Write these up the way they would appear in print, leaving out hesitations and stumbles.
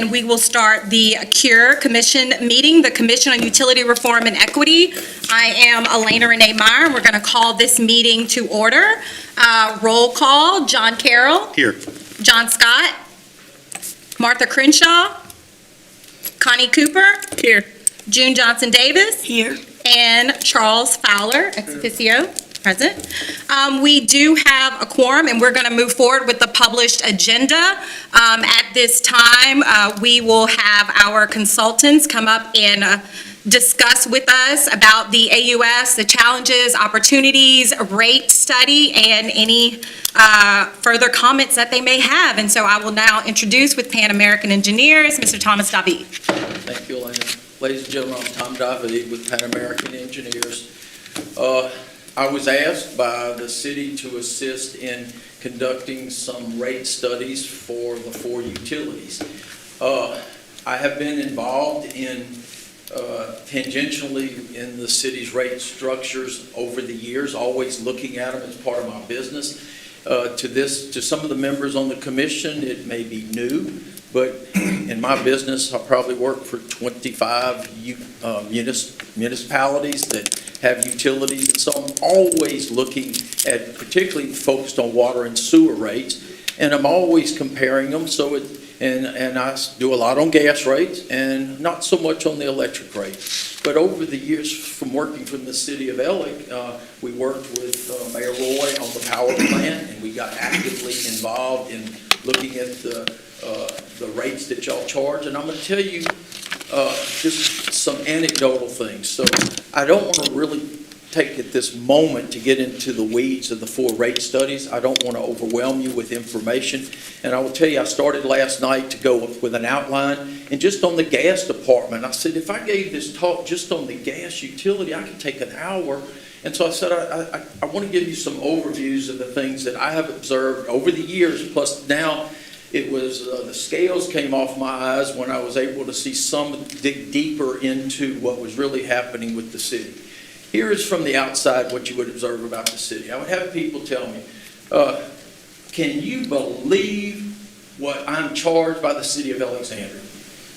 and we will start the C.U.R.E Commission meeting, the Commission on Utility Reform and Equity. I am Elena Renee Meyer, and we're going to call this meeting to order. Roll call: John Carroll. Here. John Scott. Martha Crenshaw. Connie Cooper. Here. June Johnson Davis. Here. And Charles Fowler, ex officio, present. We do have a quorum, and we're going to move forward with the published agenda. At this time, we will have our consultants come up and discuss with us about the AUS, the challenges, opportunities, rate study, and any further comments that they may have. And so I will now introduce with Pan American Engineers, Mr. Thomas David. Thank you, Elena. Ladies and gentlemen, I'm Tom David with Pan American Engineers. I was asked by the city to assist in conducting some rate studies for the 4 utilities. I have been involved in tangentially in the city's rate structures over the years, always looking at them as part of my business. To some of the members on the commission, it may be new, but in my business, I probably work for 25 municipalities that have utilities, and so I'm always looking at, particularly focused on water and sewer rates, and I'm always comparing them. And I do a lot on gas rates and not so much on the electric rates. But over the years, from working from the city of Ellick, we worked with Mayor Roy on the power plant, and we got actively involved in looking at the rates that y'all charge. And I'm going to tell you just some anecdotal things. So I don't want to really take at this moment to get into the weeds of the 4 rate studies. I don't want to overwhelm you with information. And I will tell you, I started last night to go with an outline. And just on the gas department, I said, if I gave this talk just on the gas utility, I could take an hour. And so I said, I want to give you some overviews of the things that I have observed over the years. Plus now, it was the scales came off my eyes when I was able to see some dig deeper into what was really happening with the city. Here is from the outside what you would observe about the city. I would have people tell me, can you believe what I'm charged by the city of Alexandria?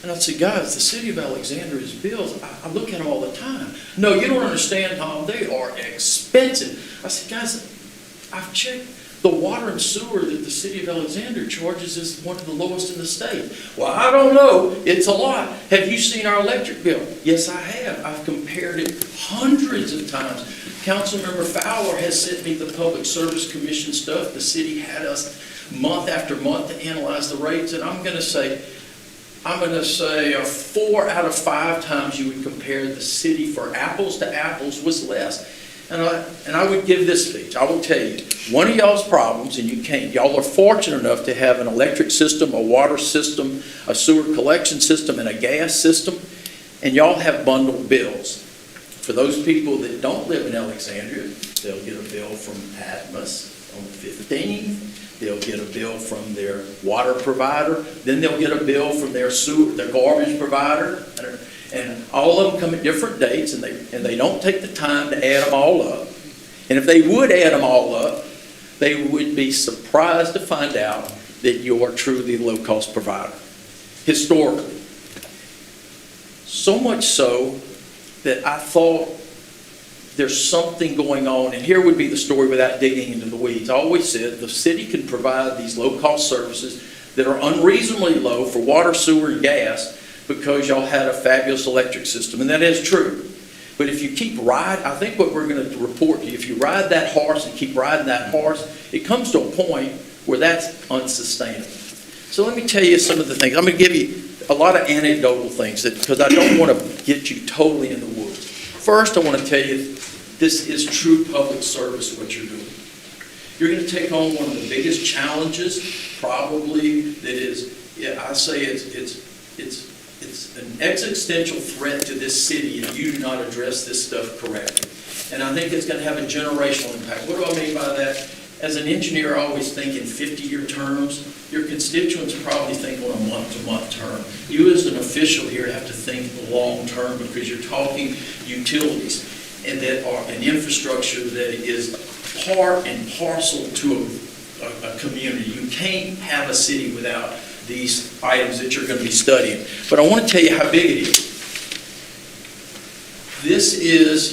And I'd say, guys, the city of Alexandria's bills, I look at them all the time. No, you don't understand, Tom, they are expensive. I said, guys, I've checked. The water and sewer that the city of Alexandria charges is one of the lowest in the state. Well, I don't know. It's a lot. Have you seen our electric bill? Yes, I have. I've compared it hundreds of times. Councilmember Fowler has sent me the Public Service Commission stuff. The city had us month after month to analyze the rates, and I'm going to say 4 out of 5 times you would compare the city for apples to apples was less. And I would give this speech. I will tell you, one of y'all's problems, and y'all are fortunate enough to have an electric system, a water system, a sewer collection system, and a gas system, and y'all have bundled bills. For those people that don't live in Alexandria, they'll get a bill from Atmos on the 15th. They'll get a bill from their water provider. Then they'll get a bill from their garbage provider. And all of them come at different dates, and they don't take the time to add them all up. And if they would add them all up, they would be surprised to find out that you are truly the low-cost provider, historically. So much so that I thought there's something going on, and here would be the story without digging into the weeds. I always said the city can provide these low-cost services that are unreasonably low for water, sewer, and gas, because y'all had a fabulous electric system, and that is true. But if you keep riding, I think what we're going to report to you, if you ride that horse and keep riding that horse, it comes to a point where that's unsustainable. So let me tell you some of the things. I'm going to give you a lot of anecdotal things, because I don't want to get you totally in the woods. First, I want to tell you, this is true public service, what you're doing. You're going to take on one of the biggest challenges, probably, that is, I say it's an existential threat to this city if you do not address this stuff correctly. And I think it's going to have a generational impact. What do I mean by that? As an engineer, I always think in 50-year terms. Your constituents probably think on a month-to-month term. You as an official here have to think long term, because you're talking utilities and that are an infrastructure that is part and parcel to a community. You can't have a city without these items that you're going to be studying. But I want to tell you how big it is.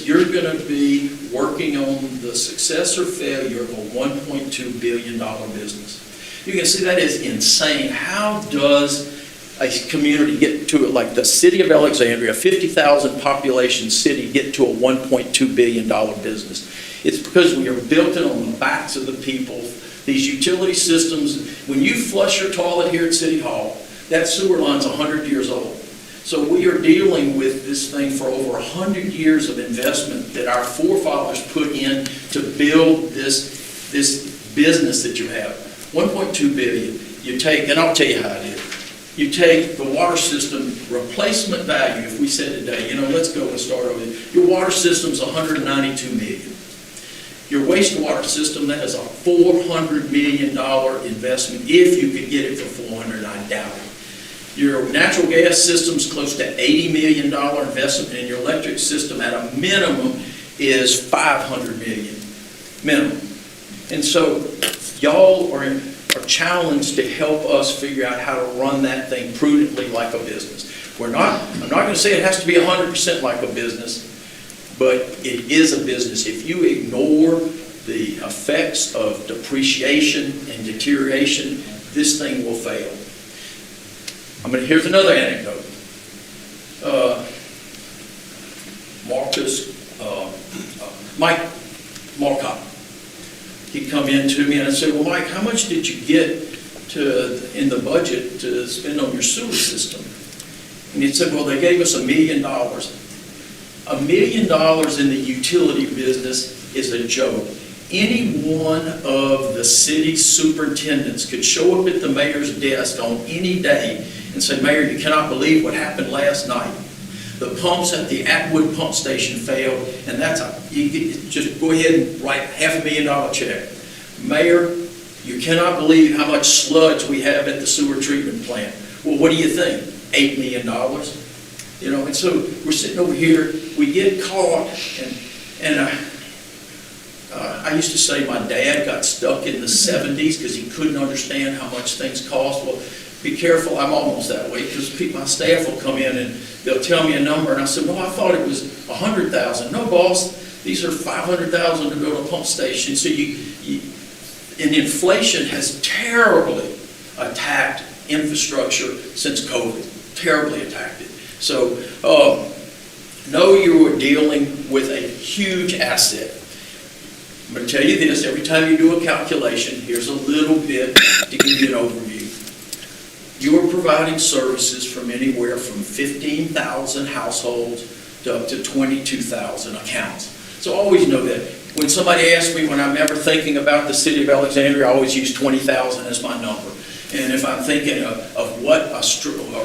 You're going to be working on the success or failure of a $1.2 billion business. You can see that is insane. How does a community get to it, like the city of Alexandria, a 50,000 population city, get to a $1.2 billion business? It's because we are built it on the backs of the people. These utility systems, when you flush your toilet here at City Hall, that sewer line's 100 years old. So we are dealing with this thing for over 100 years of investment that our forefathers put in to build this business that you have. 1.2 billion. You take, and I'll tell you how it is. You take the water system replacement value, if we said today, let's go and start over. Your water system's 192 million. Your wastewater system, that is a $400 million investment. If you could get it for 400, I doubt it. Your natural gas system's close to $80 million investment, and your electric system at a minimum is $500 million, minimum. And so y'all are challenged to help us figure out how to run that thing prudently like a business. I'm not going to say it has to be 100% like a business, but it is a business. If you ignore the effects of depreciation and deterioration, this thing will fail. Here's another anecdote. Mike Marcotte, he come in to me and I said, well, Mike, how much did you get in the budget to spend on your sewer system? And he said, well, they gave us $1 million. $1 million in the utility business is a joke. Any one of the city superintendents could show up at the mayor's desk on any day and say, Mayor, you cannot believe what happened last night. The pumps at the Atwood pump station failed, and you just go ahead and write $500,000 check. Mayor, you cannot believe how much sludge we have at the sewer treatment plant. Well, what do you think? $8 million? And so we're sitting over here, we get caught, and I used to say my dad got stuck in the 70s because he couldn't understand how much things cost. Well, be careful, I'm almost that way, because my staff will come in and they'll tell me a number, and I said, well, I thought it was $100,000. No, boss, these are $500,000 to build a pump station. So and inflation has terribly attacked infrastructure since COVID, terribly attacked it. So know you are dealing with a huge asset. I'm going to tell you this, every time you do a calculation, here's a little bit to give you an overview. You are providing services from anywhere from 15,000 households to up to 22,000 accounts. So always know that. When somebody asks me when I'm ever thinking about the city of Alexandria, I always use 20,000 as my number. And if I'm thinking of what a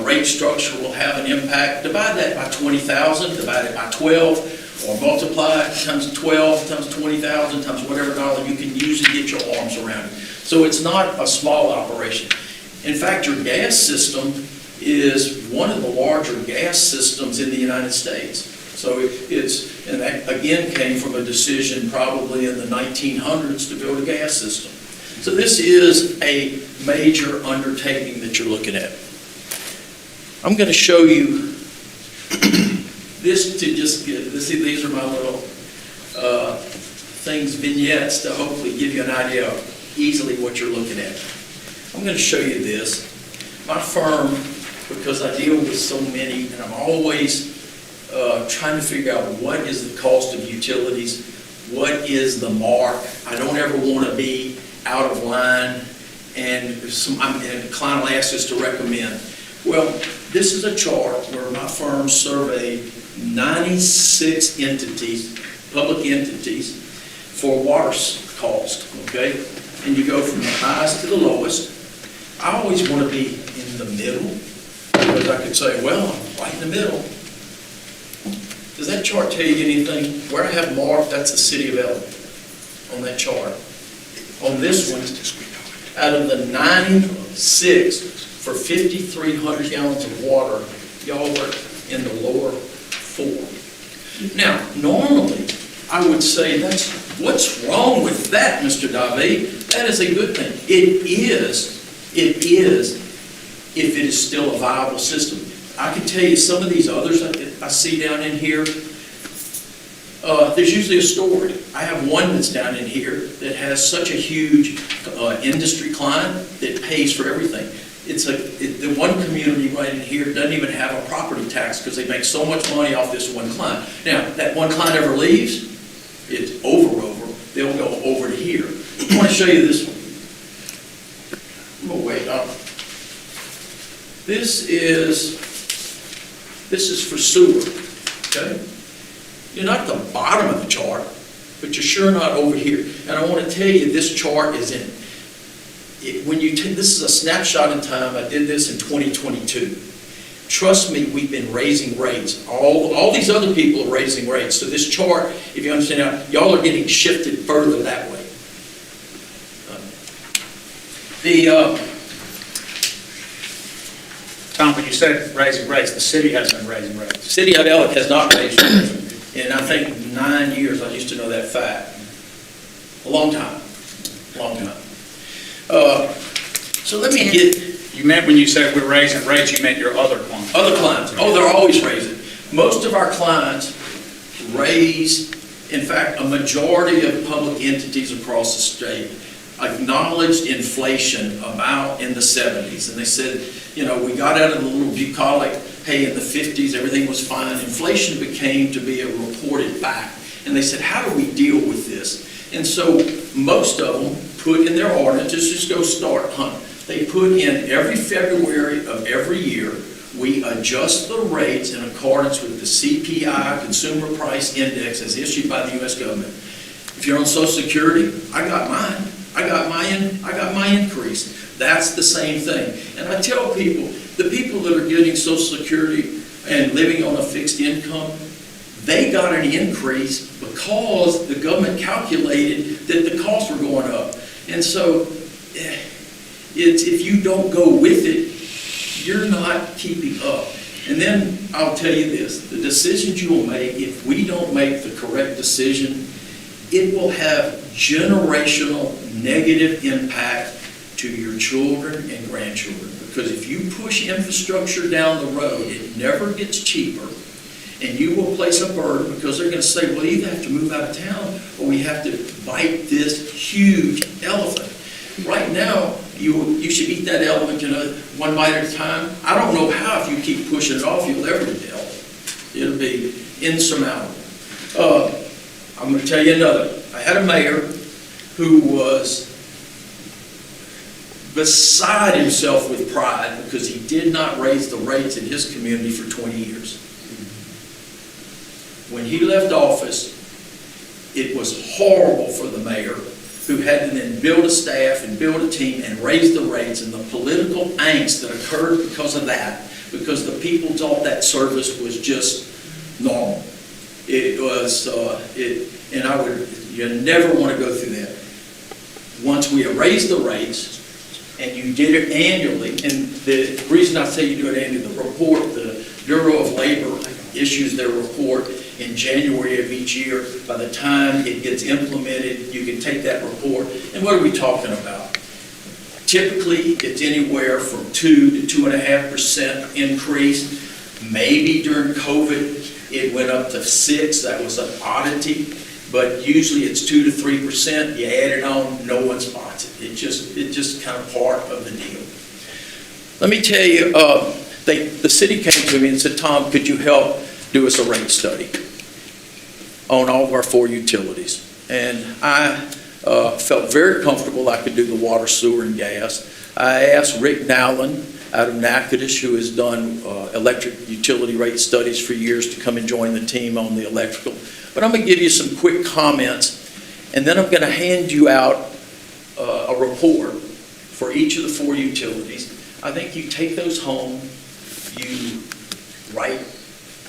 rate structure will have an impact, divide that by 20,000, divide it by 12, or multiply it times 12 times 20,000 times whatever dollar you can use to get your arms around it. So it's not a small operation. In fact, your gas system is one of the larger gas systems in the United States. So and that again came from a decision probably in the 1900s to build a gas system. So this is a major undertaking that you're looking at. I'm going to show you this to just get, these are my little vignettes to hopefully give you an idea of easily what you're looking at. I'm going to show you this. My firm, because I deal with so many, and I'm always trying to figure out what is the cost of utilities, what is the mark. I don't ever want to be out of line, and a client will ask us to recommend. Well, this is a chart where my firm surveyed 96 entities, public entities, for water cost, okay? And you go from the highest to the lowest. I always want to be in the middle, because I could say, well, I'm right in the middle. Does that chart tell you anything? Where I have marked, that's the city of Elton on that chart. On this one, out of the 96 for 5,300 gallons of water, y'all were in the lower 4. Now, normally, I would say what's wrong with that, Mr. David? That is a good thing. It is if it is still a viable system. I can tell you some of these others I see down in here, there's usually a story. I have one that's down in here that has such a huge industry client that pays for everything. The one community right in here doesn't even have a property tax because they make so much money off this one client. Now, that one client ever leaves, it's over. They'll go over to here. I want to show you this one. Oh, wait. This is for sewer, okay? You're not at the bottom of the chart, but you're sure not over here. And I want to tell you, this chart is this is a snapshot in time. I did this in 2022. Trust me, we've been raising rates. All these other people are raising rates. So this chart, if you understand now, y'all are getting shifted further that way. Tom, when you said raising rates, the city has been raising rates. City of Elliott has not raised rates. In I think 9 years, I used to know that fact. A long time. So let me get... You meant when you said we're raising rates, you meant your other clients. Other clients. Oh, they're always raising. Most of our clients raise, in fact, a majority of public entities across the state acknowledged inflation about in the 70s. And they said, we got out of the little bucolic, hey, in the 50s, everything was fine. Inflation became to be a reported fact. And they said, how do we deal with this? And so most of them put in their ordinances, just go start, They put in every February of every year, we adjust the rates in accordance with the CPI, Consumer Price Index, as issued by the U.S. government. If you're on Social Security, I got mine. I got my increase. That's the same thing. And I tell people, the people that are getting Social Security and living on a fixed income, they got an increase because the government calculated that the costs were going up. And so, if you don't go with it, you're not keeping up. And then I'll tell you this, the decisions you will make, if we don't make the correct decision, it will have generational negative impact to your children and grandchildren. Because if you push infrastructure down the road, it never gets cheaper. And you will place a burden because they're going to say, well, you either have to move out of town or we have to bite this huge elephant. Right now, you should eat that elephant, one bite at a time. I don't know how, if you keep pushing it off, you'll ever eat the elephant. It'll be insurmountable. I'm going to tell you another. I had a mayor who was beside himself with pride because he did not raise the rates in his community for 20 years. When he left office, it was horrible for the mayor, who had to then build a staff and build a team and raise the rates, and the political angst that occurred because of that, because the people thought that service was just normal. It was, you never want to go through that. Once we raised the rates, and you did it annually, and the reason I say you do it annually, the Bureau of Labor issues their report in January of each year. By the time it gets implemented, you can take that report. And what are we talking about? Typically, it's anywhere from 2 to 2.5% increase. Maybe during COVID, it went up to 6. That was an oddity. But usually it's 2 to 3%. You add it on, no one spots it. It's just kind of part of the deal. Let me tell you, the city came to me and said, Tom, could you help do us a rate study on all of our 4 utilities? And I felt very comfortable I could do the water, sewer, and gas. I asked Rick Nowlin out of Natchitoches, who has done electric utility rate studies for years, to come and join the team on the electrical. But I'm going to give you some quick comments, and then I'm going to hand you out a report for each of the 4 utilities. I think you take those home, you write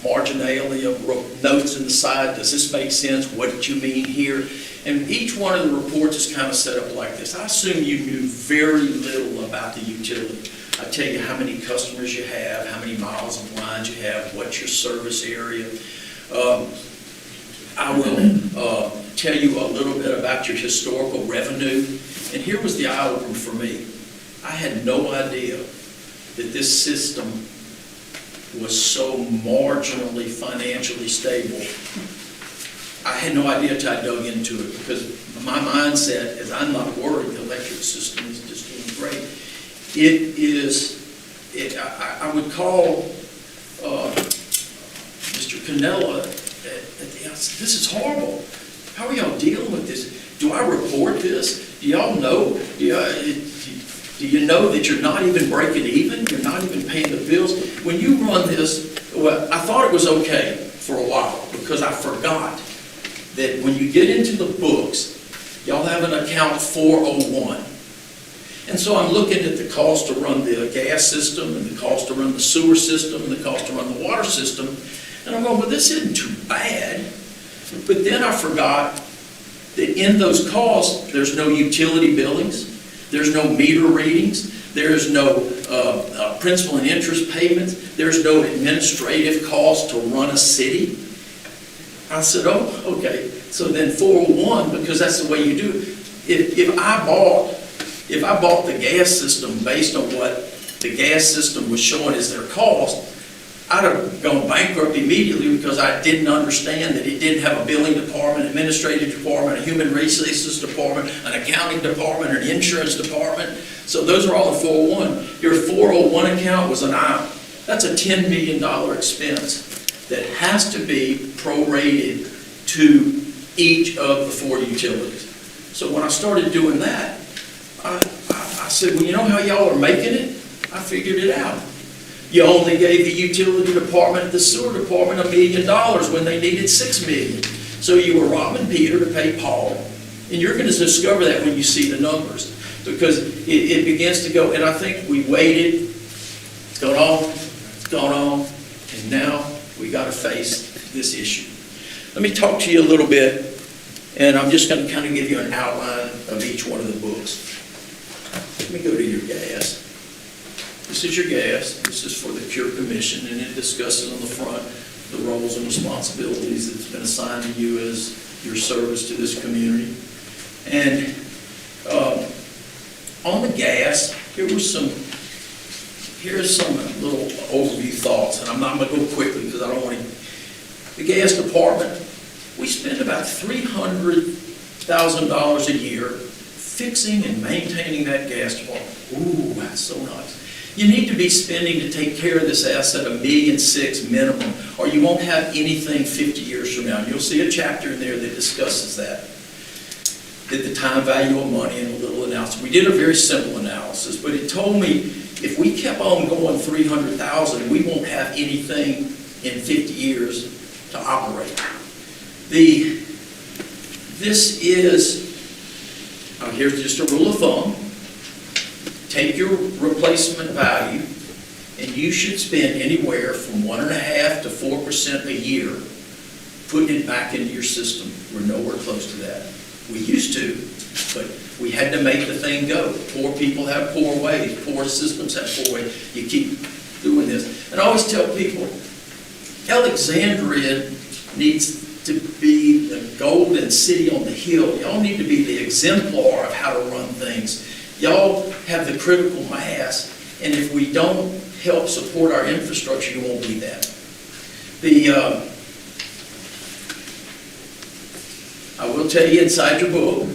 marginalia, notes in the side. Does this make sense? What did you mean here? And each one of the reports is kind of set up like this. I assume you knew very little about the utility. I tell you how many customers you have, how many miles of lines you have, what's your service area. I will tell you a little bit about your historical revenue. And here was the eye opener for me. I had no idea that this system was so marginally financially stable. I had no idea until I dug into it, because my mindset is I'm not worried. The electric system is just doing great. I would call Mr. Cannella at the outset, this is horrible. How are y'all dealing with this? Do I report this? Do y'all know? Do you know that you're not even breaking even? You're not even paying the bills? When you run this, well, I thought it was okay for a while, because I forgot that when you get into the books, y'all have an account 401. And so I'm looking at the cost to run the gas system, and the cost to run the sewer system, and the cost to run the water system. And I'm going, well, this isn't too bad. But then I forgot that in those costs, there's no utility billings, there's no meter readings, there's no principal and interest payments, there's no administrative cost to run a city. I said, oh, okay. So then 401, because that's the way you do it. If I bought the gas system based on what the gas system was showing as their cost, I'd have gone bankrupt immediately, because I didn't understand that it didn't have a billing department, administrative department, a human resources department, an accounting department, an insurance department. So those are all in 401. Your 401 account was an aisle. That's a $10 million expense that has to be prorated to each of the 4 utilities. So when I started doing that, I said, well, you know how y'all are making it? I figured it out. You only gave the utility department, the sewer department, $1 million when they needed $6 million. So you were robbing Peter to pay Paul. And you're going to discover that when you see the numbers, because it begins to go. And I think we waited. It's gone on, and now we got to face this issue. Let me talk to you a little bit, and I'm just going to kind of give you an outline of each one of the books. Let me go to your gas. This is your gas. This is for the C.U.R.E Commission, and it discusses on the front the roles and responsibilities that's been assigned to you as your service to this community. And on the gas, here's some little overview thoughts, and I'm not going to go quickly because I don't want to. The gas department, we spend about $300,000 a year fixing and maintaining that gas department. Ooh, that's so nice. You need to be spending to take care of this asset $1.6 million minimum, or you won't have anything 50 years from now. And you'll see a chapter in there that discusses that. The time value of money and a little analysis. We did a very simple analysis, but it told me if we kept on going 300,000, we won't have anything in 50 years to operate. This is, here's just a rule of thumb. Take your replacement value, and you should spend anywhere from 1.5% to 4% a year putting it back into your system. We're nowhere close to that. We used to, but we had to make the thing go. Poor people have poor ways. Poor systems have poor ways. You keep doing this. And I always tell people, Alexandria needs to be the golden city on the hill. Y'all need to be the exemplar of how to run things. Y'all have the critical mass, and if we don't help support our infrastructure, you won't be that. I will tell you inside your book,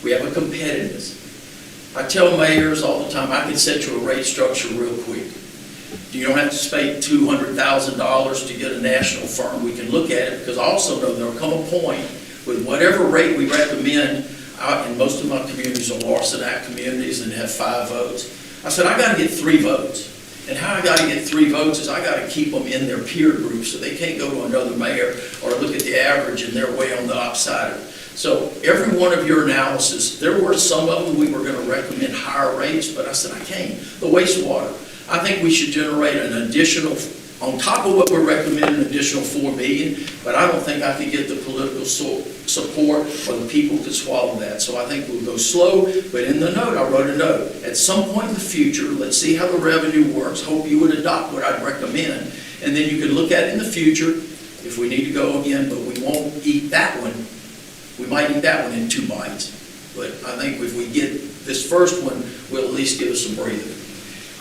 we have a competitiveness. I tell mayors all the time, I can set you a rate structure real quick. You don't have to spend $200,000 to get a national firm. We can look at it, because I also know there will come a point with whatever rate we recommend. And most of my communities are Larson Act communities and have 5 votes. I said, I got to get 3 votes. And how I got to get 3 votes is I got to keep them in their peer group, so they can't go to another mayor or look at the average and they're way on the upside. So every one of your analysis, there were some of them we were going to recommend higher rates, but I said, I can't. The wastewater, I think we should generate an additional, on top of what we're recommending, an additional $4 million, but I don't think I could get the political support or the people to swallow that. So I think we'll go slow, but in the note, I wrote a note. At some point in the future, let's see how the revenue works. Hope you would adopt what I'd recommend. And then you can look at it in the future if we need to go again, but we won't eat that one. We might eat that one in 2 bites. But I think if we get this first one, will at least give us some breather.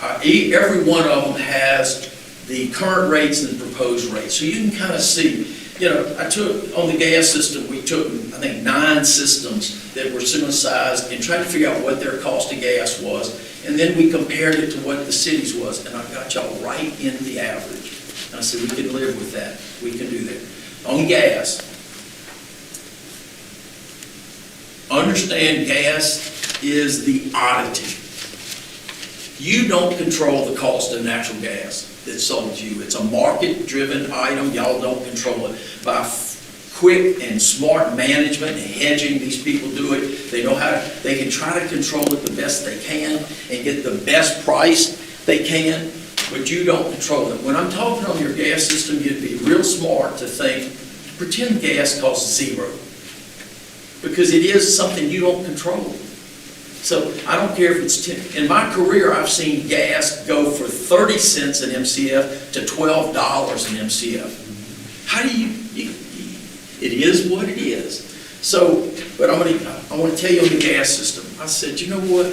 Every one of them has the current rates and the proposed rates. So you can kind of see, I took, on the gas system, we took, I think, 9 systems that were similar size and tried to figure out what their cost of gas was. And then we compared it to what the city's was, and I got y'all right in the average. And I said, we can live with that. We can do that. On gas, understand gas is the oddity. You don't control the cost of natural gas that's sold to you. It's a market-driven item. Y'all don't control it. By quick and smart management and hedging, these people do it. They know how to, they can try to control it the best they can and get the best price they can, but you don't control it. When I'm talking on your gas system, you'd be real smart to think, pretend gas costs $0, because it is something you don't control. So I don't care if it's 10. In my career, I've seen gas go for 30 cents an MCF to $12 an MCF. How do you it is what it is. So, but I want to tell you on the gas system. I said, you know what?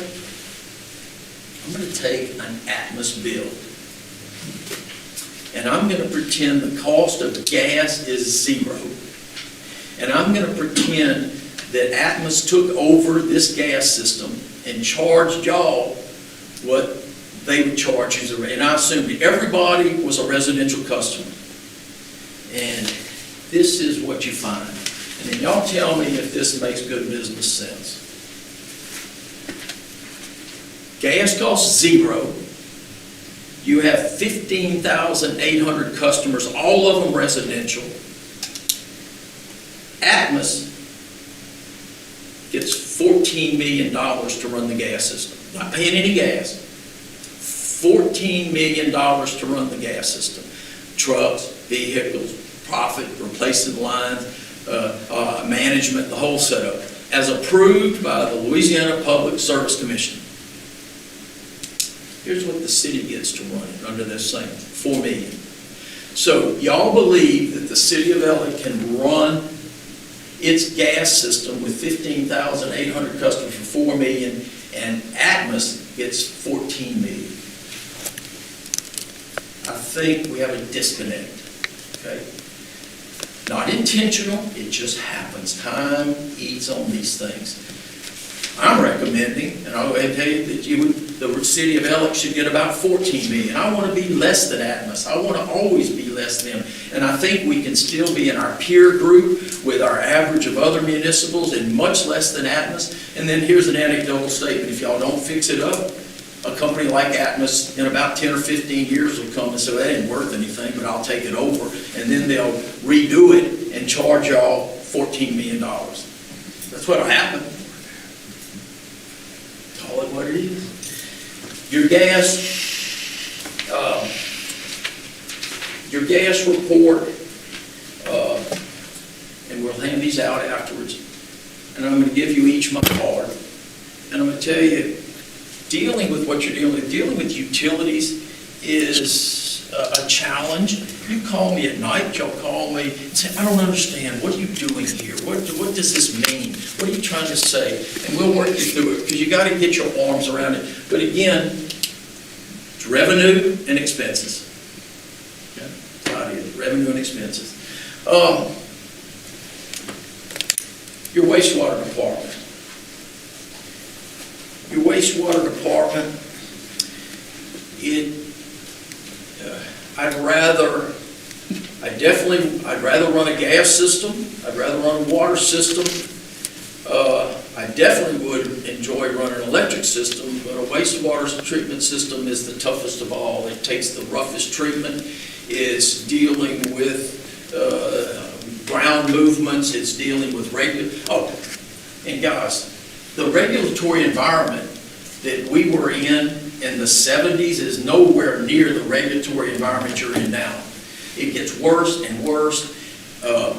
I'm going to take an Atmos bill, and I'm going to pretend the cost of gas is $0. And I'm going to pretend that Atmos took over this gas system and charged y'all what they would charge you. And I assumed everybody was a residential customer. And this is what you find. And then y'all tell me if this makes good business sense. Gas costs $0. You have 15,800 customers, all of them residential. Atmos gets $14 million to run the gas system. Not paying any gas. $14 million to run the gas system. Trucks, vehicles, profit, replacing lines, management, the whole setup, as approved by the Louisiana Public Service Commission. Here's what the city gets to run it under this thing, $4 million. So y'all believe that the city of LA can run its gas system with 15,800 customers for $4 million, and Atmos gets $14 million. I think we have a disconnect, okay? Not intentional, it just happens. Time eats on these things. I'm recommending, and I'll go ahead and tell you that the city of LA should get about $14 million. I want to be less than Atmos. I want to always be less than them. And I think we can still be in our peer group with our average of other municipals and much less than Atmos. And then here's an anecdotal statement. If y'all don't fix it up, a company like Atmos in about 10 or 15 years will come and say, that ain't worth anything, but I'll take it over. And then they'll redo it and charge y'all $14 million. That's what'll happen. Call it what it is. Your gas report, and we'll hand these out afterwards. And I'm going to give you each my card. And I'm going to tell you, dealing with what you're dealing with utilities is a challenge. You call me at night, you'll call me and say, I don't understand, what are you doing here? What does this mean? What are you trying to say? And we'll work you through it, because you got to get your arms around it. But again, it's revenue and expenses. Okay? That's how it is, revenue and expenses. Your wastewater department. Your wastewater department, I'd rather run a gas system. I'd rather run a water system. I definitely would enjoy running an electric system, but a wastewater treatment system is the toughest of all. It takes the roughest treatment. It's dealing with ground movements. It's dealing with and guys, the regulatory environment that we were in the 70s is nowhere near the regulatory environment you're in now. It gets worse and worse, or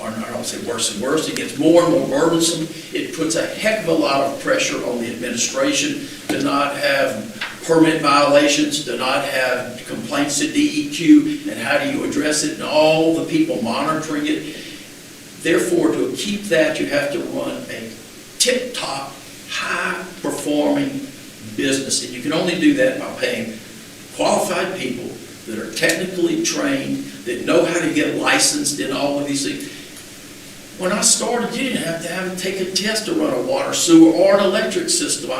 I don't say worse and worse, it gets more and more burdensome. It puts a heck of a lot of pressure on the administration to not have permit violations, to not have complaints to DEQ, and how do you address it, and all the people monitoring it. Therefore, to keep that, you have to run a tip-top, high-performing business, and you can only do that by paying qualified people that are technically trained, that know how to get licensed in all of these things. When I started, you didn't have to take a test to run a water, sewer, or an electric system.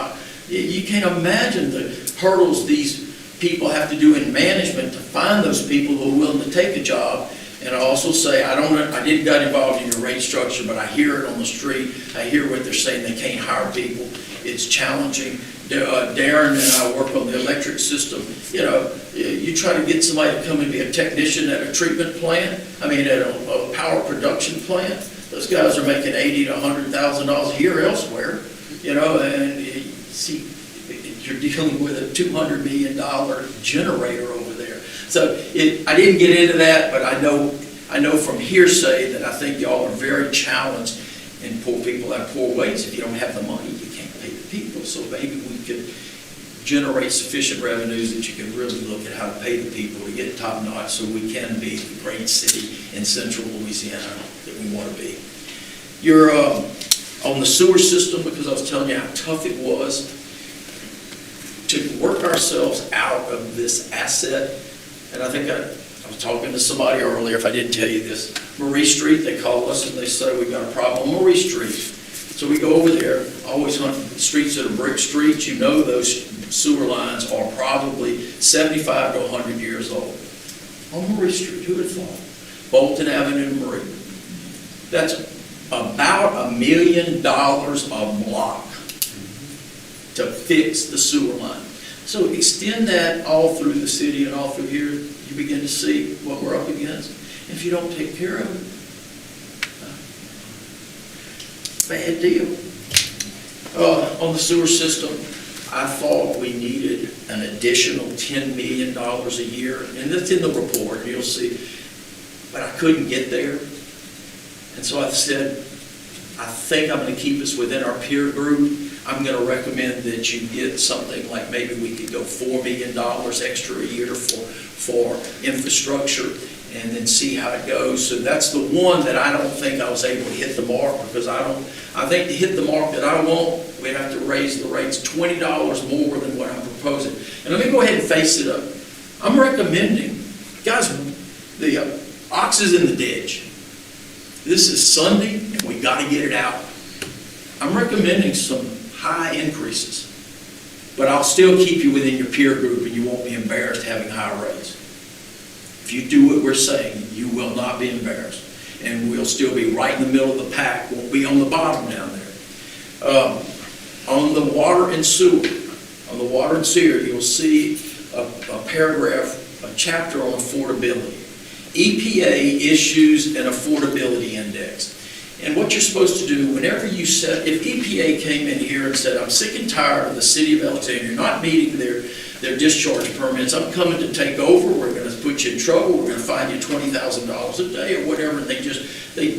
You can't imagine the hurdles these people have to do in management to find those people who are willing to take a job. And I also say, I didn't get involved in your rate structure, but I hear it on the street. I hear what they're saying, they can't hire people. It's challenging. Darren and I work on the electric system. You know, you try to get somebody to come and be a technician at a treatment plant, at a power production plant. Those guys are making $80,000 to $100,000 a year elsewhere, you know, and see, you're dealing with a $200 million generator over there. So I didn't get into that, but I know from hearsay that I think y'all are very challenged, and poor people have poor wages. If you don't have the money, you can't pay the people. So maybe we could generate sufficient revenues that you can really look at how to pay the people to get top notch, so we can be the great city in central Louisiana that we want to be. You're on the sewer system, because I was telling you how tough it was to work ourselves out of this asset. And I think I was talking to somebody earlier, if I didn't tell you this, Marie Street, they call us and they say, we've got a problem on Marie Street. So we go over there, always on streets that are brick streets, you know those sewer lines are probably 75 to 100 years old. On Marie Street, who would have thought? Bolton Avenue and Marie. That's about $1 million a block to fix the sewer line. So extend that all through the city and all through here, you begin to see what we're up against. If you don't take care of it, bad deal. On the sewer system, I thought we needed an additional $10 million a year, and that's in the report, you'll see. But I couldn't get there. And so I said, I think I'm going to keep us within our peer group. I'm going to recommend that you get something like, maybe we could go $4 million extra a year for infrastructure, and then see how it goes. So that's the one that I don't think I was able to hit the mark, because I think to hit the mark that I want, we'd have to raise the rates $20 more than what I'm proposing. And let me go ahead and face it up. I'm recommending, guys, the ox is in the ditch. This is Sunday, and we got to get it out. I'm recommending some high increases, but I'll still keep you within your peer group, and you won't be embarrassed having high rates. If you do what we're saying, you will not be embarrassed, and we'll still be right in the middle of the pack. Won't be on the bottom down there. On the water and sewer, you'll see a paragraph, a chapter on affordability. EPA issues an affordability index. And what you're supposed to do, whenever you set, if EPA came in here and said, I'm sick and tired of the city of Alexandria not meeting their discharge permits, I'm coming to take over, we're going to put you in trouble, we're going to fine you $20,000 a day or whatever, and they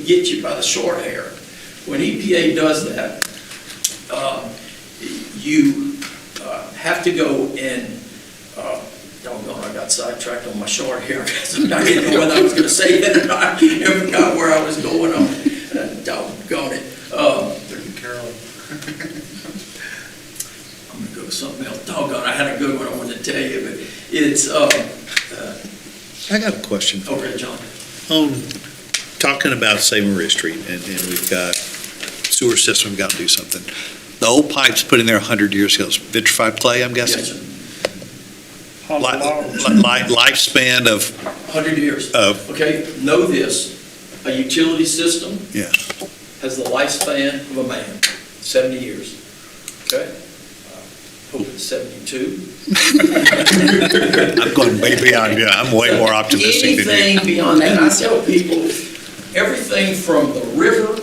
get you by the short hair. When EPA does that, you have to go and, doggone, I got sidetracked on my short hair. I didn't know whether I was going to say that or not. I forgot where I was going on. Doggone it. Carolyn. I'm going to go to something else. Doggone, I had a good one I wanted to tell you, but it's, I got a question. okay, John. Talking about, say, Maria Street, and we've got sewer system, we've got to do something. The old pipes put in there 100 years ago, it's vitrified clay, I'm guessing? Yes, sir. Lifespan of, 100 years. Okay, know this. A utility system yeah, has the lifespan of a man, 70 years. Okay? Hope it's 72. I'm going way beyond, yeah, I'm way more optimistic than you. Anything beyond that, I tell people, everything from the river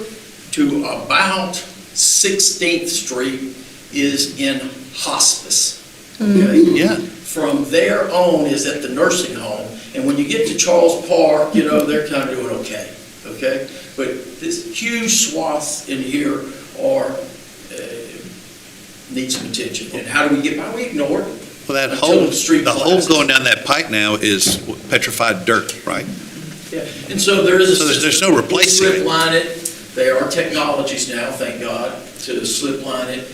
to about 16th Street is in hospice. Okay? Yeah. From there on is at the nursing home, and when you get to Charles Park, you know, they're kind of doing okay. Okay? But this huge swaths in here are, need some attention. And how do we get by? We ignore it. Well, that Until hole, the street the hole collapses. going down that pipe now is petrified dirt, right? Yeah, and so there is a So there's system. no replacing it. Slip line it. There are technologies now, thank God, to slip line it.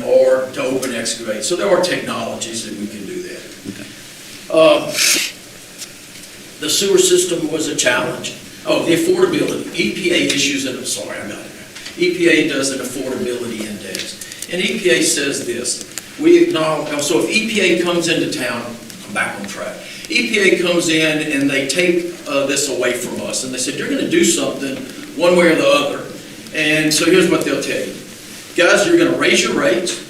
or to open excavate. So there are technologies that we can do that. The sewer system was a challenge. Oh, the affordability. EPA issues it, sorry, I got it. EPA does an affordability index. And EPA says this, we acknowledge, so if EPA comes into town, I'm back on track. EPA comes in and they take this away from us, and they said, you're gonna do something one way or the other. And so here's what they'll tell you. Guys, you're gonna raise your rates,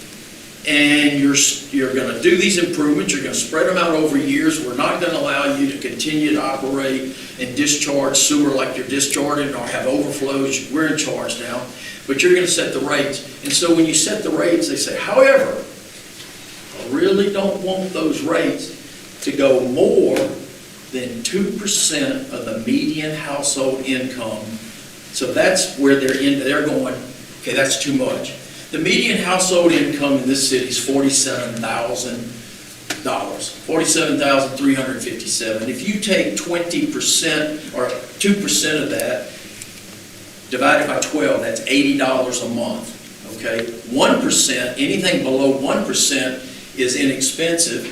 and you're gonna do these improvements, you're gonna spread them out over years. We're not gonna allow you to continue to operate and discharge sewer like you're discharging or have overflows. We're in charge now, but you're gonna set the rates. And so when you set the rates, they say, however, I really don't want those rates to go more than 2% of the median household income. So that's where they're going, okay, that's too much. The median household income in this city is $47,000, $47,357. If you take 20% or 2% of that, divided by 12, that's $80 a month, okay? 1%, anything below 1% is inexpensive,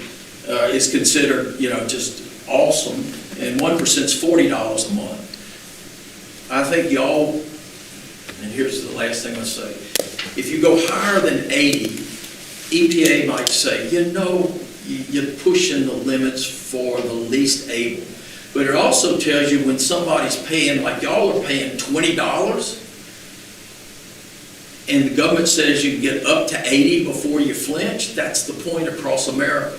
is considered, just awesome, and 1% is $40 a month. I think y'all, and here's the last thing I'll say, if you go higher than 80, EPA might say, you're pushing the limits for the least able. But it also tells you when somebody's paying, like y'all are paying $20, and the government says you can get up to 80 before you flinch, that's the point across America.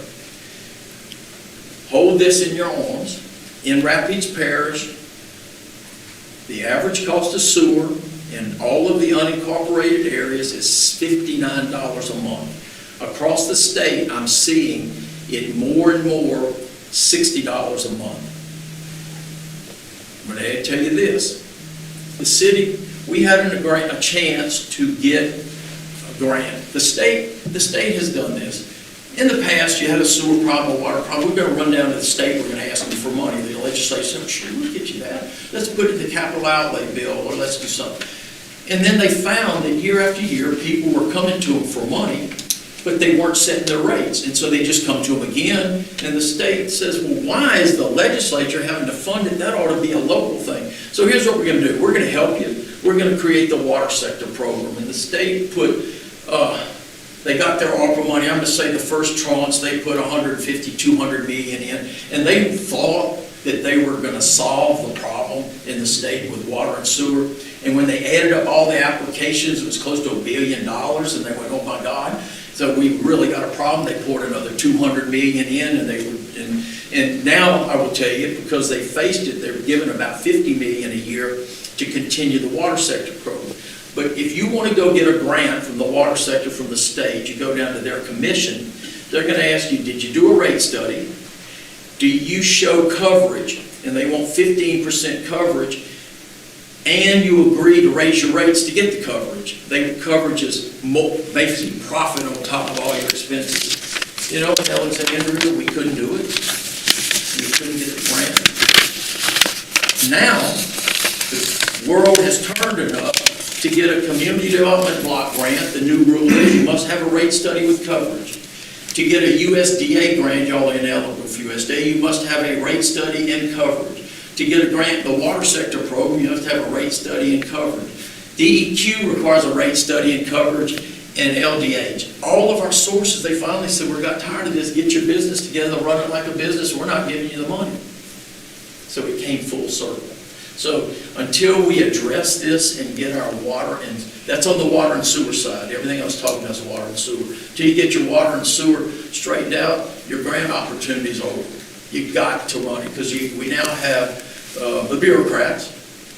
Hold this in your arms. In Rapides Parish, the average cost of sewer in all of the unincorporated areas is $59 a month. Across the state, I'm seeing it more and more, $60 a month. But I tell you this, the city, we had a chance to get a grant. The state has done this. In the past, you had a sewer problem, a water problem, we're going to run down to the state, we're going to ask them for money. The legislature said, sure, we'll get you that. Let's put it in the capital outlay bill, or let's do something. And then they found that year after year, people were coming to them for money, but they weren't setting their rates. And so they just come to them again, and the state says, well, why is the legislature having to fund it? That ought to be a local thing. So here's what we're going to do. We're going to help you. We're going to create the water sector program. And the state put, they got their ARPA money. I'm going to say the first tranche, they put 150, 200 million in, and they thought that they were going to solve the problem in the state with water and sewer. And when they added up all the applications, it was close to $1 billion, and they went, oh my God. So we really got a problem. They poured another 200 million in, and and now I will tell you, because they faced it, they were given about 50 million a year to continue the water sector program. But if you want to go get a grant from the water sector from the state, you go down to their commission, they're going to ask you, did you do a rate study? Do you show coverage? And they want 15% coverage, and you agree to raise your rates to get the coverage. Coverage is basically profit on top of all your expenses. In Alexandria, we couldn't do it. We couldn't get the grant. Now, the world has turned enough to get a community development block grant. The new rule is you must have a rate study with coverage. To get a USDA grant, y'all are ineligible for USDA, you must have a rate study and coverage. To get a grant, the water sector program, you have to have a rate study and coverage. DEQ requires a rate study and coverage, and LDH. All of our sources, they finally said, we got tired of this, get your business together, run it like a business, we're not giving you the money. So it came full circle. So until we address this and get our water, and that's on the water and sewer side, everything I was talking about is water and sewer. Until you get your water and sewer straightened out, your grant opportunities are over. You got to run it, because we now have the bureaucrats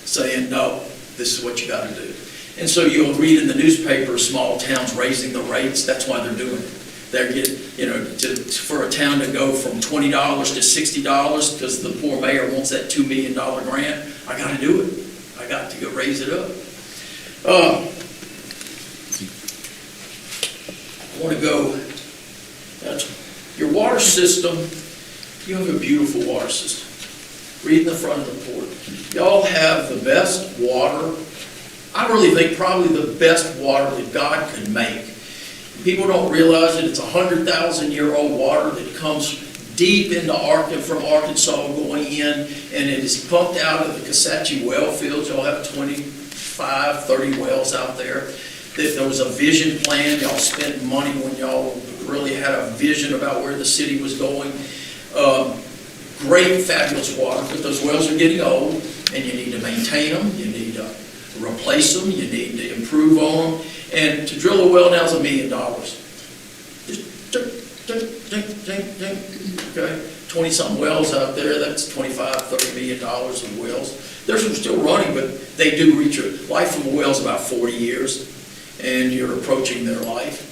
saying, no, this is what you got to do. And so you'll read in the newspaper, small towns raising the rates. That's why they're doing it. They're getting, for a town to go from $20 to $60 because the poor mayor wants that $2 million grant. I got to do it. I got to go raise it up. I want to go. Your water system. You have a beautiful water system. Read in the front of the report. Y'all have the best water. I really think probably the best water that God could make. People don't realize that it's 100,000-year-old water that comes deep into from Arkansas going in, and it is pumped out of the Kisatchie well fields. Y'all have 25, 30 wells out there. That there was a vision plan. Y'all spent money when y'all really had a vision about where the city was going. Great, fabulous water, but those wells are getting old, and you need to maintain them. You need to replace them. You need to improve on them. And to drill a well now is $1 million. Just dink, dink, dink. Okay, 20-something wells out there, that's $25-30 million of wells. There's some still running, but they do reach a life of a well's about 40 years, and you're approaching their life.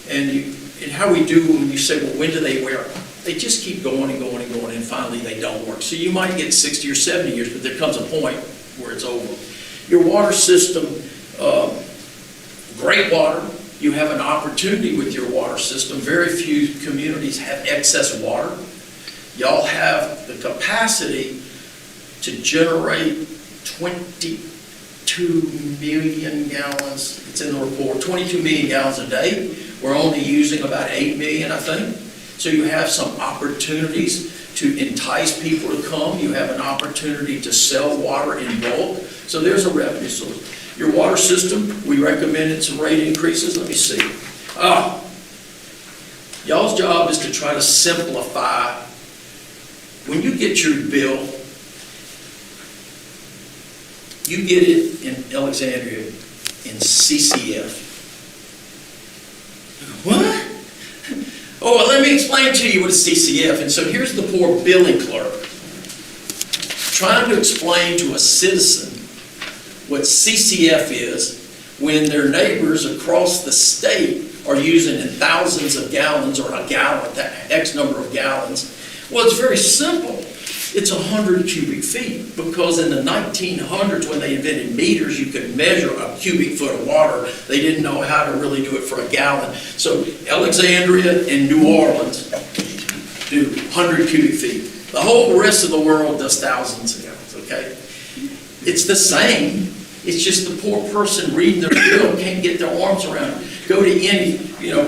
And how we do when you say, well, when do they wear? They just keep going and going and going, and finally they don't work. So you might get 60 or 70 years, but there comes a point where it's over. Your water system, great water. You have an opportunity with your water system. Very few communities have excess water. Y'all have the capacity to generate 22 million gallons. It's in the report, 22 million gallons a day. We're only using about 8 million, I think. So you have some opportunities to entice people to come. You have an opportunity to sell water in bulk. So there's a revenue source. Your water system, we recommended some rate increases. Let me see. Y'all's job is to try to simplify. When you get your bill, you get it in Alexandria in CCF. What? Oh, well, let me explain to you what is CCF. And so here's the poor billing clerk trying to explain to a citizen what CCF is when their neighbors across the state are using in thousands of gallons or a gallon, that X number of gallons. Well, it's very simple. It's 100 cubic feet, because in the 1900s when they invented meters, you could measure a cubic foot of water. They didn't know how to really do it for a gallon. So Alexandria and New Orleans do 100 cubic feet. The whole rest of the world does thousands of gallons, okay? It's the same. It's just the poor person reading their bill can't get their arms around it. Go to any,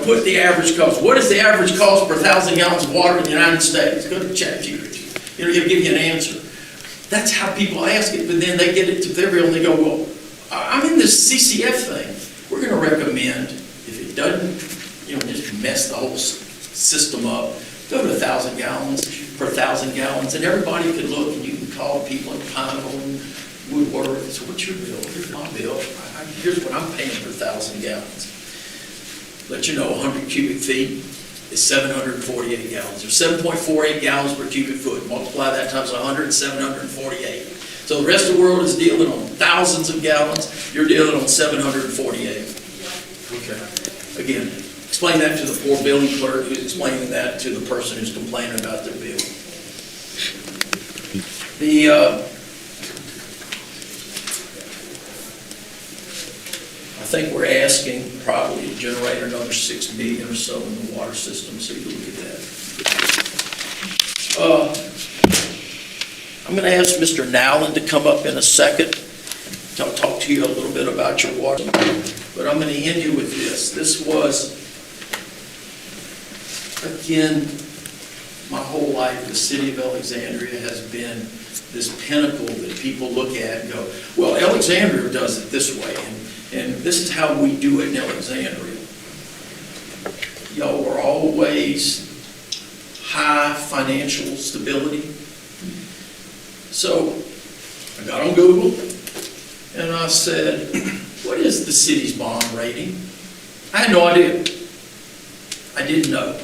put the average cost. What is the average cost per 1,000 gallons of water in the United States? Go to ChatGPT. It'll give you an answer. That's how people ask it, but then they get it to their bill and they go, well, I'm in this CCF thing. We're going to recommend, if it doesn't, just mess the whole system up, go to 1,000 gallons per 1,000 gallons, and everybody can look, and you can call people in Pineville and Woodward. So what's your bill? Here's my bill. Here's what I'm paying per 1,000 gallons. Let you know, 100 cubic feet is 748 gallons, or 7.48 gallons per cubic foot. Multiply that times 100, 748. So the rest of the world is dealing on thousands of gallons. You're dealing on 748. Okay. Again, explain that to the poor billing clerk who's explaining that to the person who's complaining about their bill. I think we're asking probably to generate another 6 million or so in the water system, so you look at that. I'm going to ask Mr. Nowland to come up in a second. I'll talk to you a little bit about your water, but I'm going to end you with this. This was, again, my whole life, the city of Alexandria has been this pinnacle that people look at and go, well, Alexandria does it this way, and this is how we do it in Alexandria. Y'all were always high financial stability. So I got on Google and I said, what is the city's bond rating? I had no idea. I didn't know.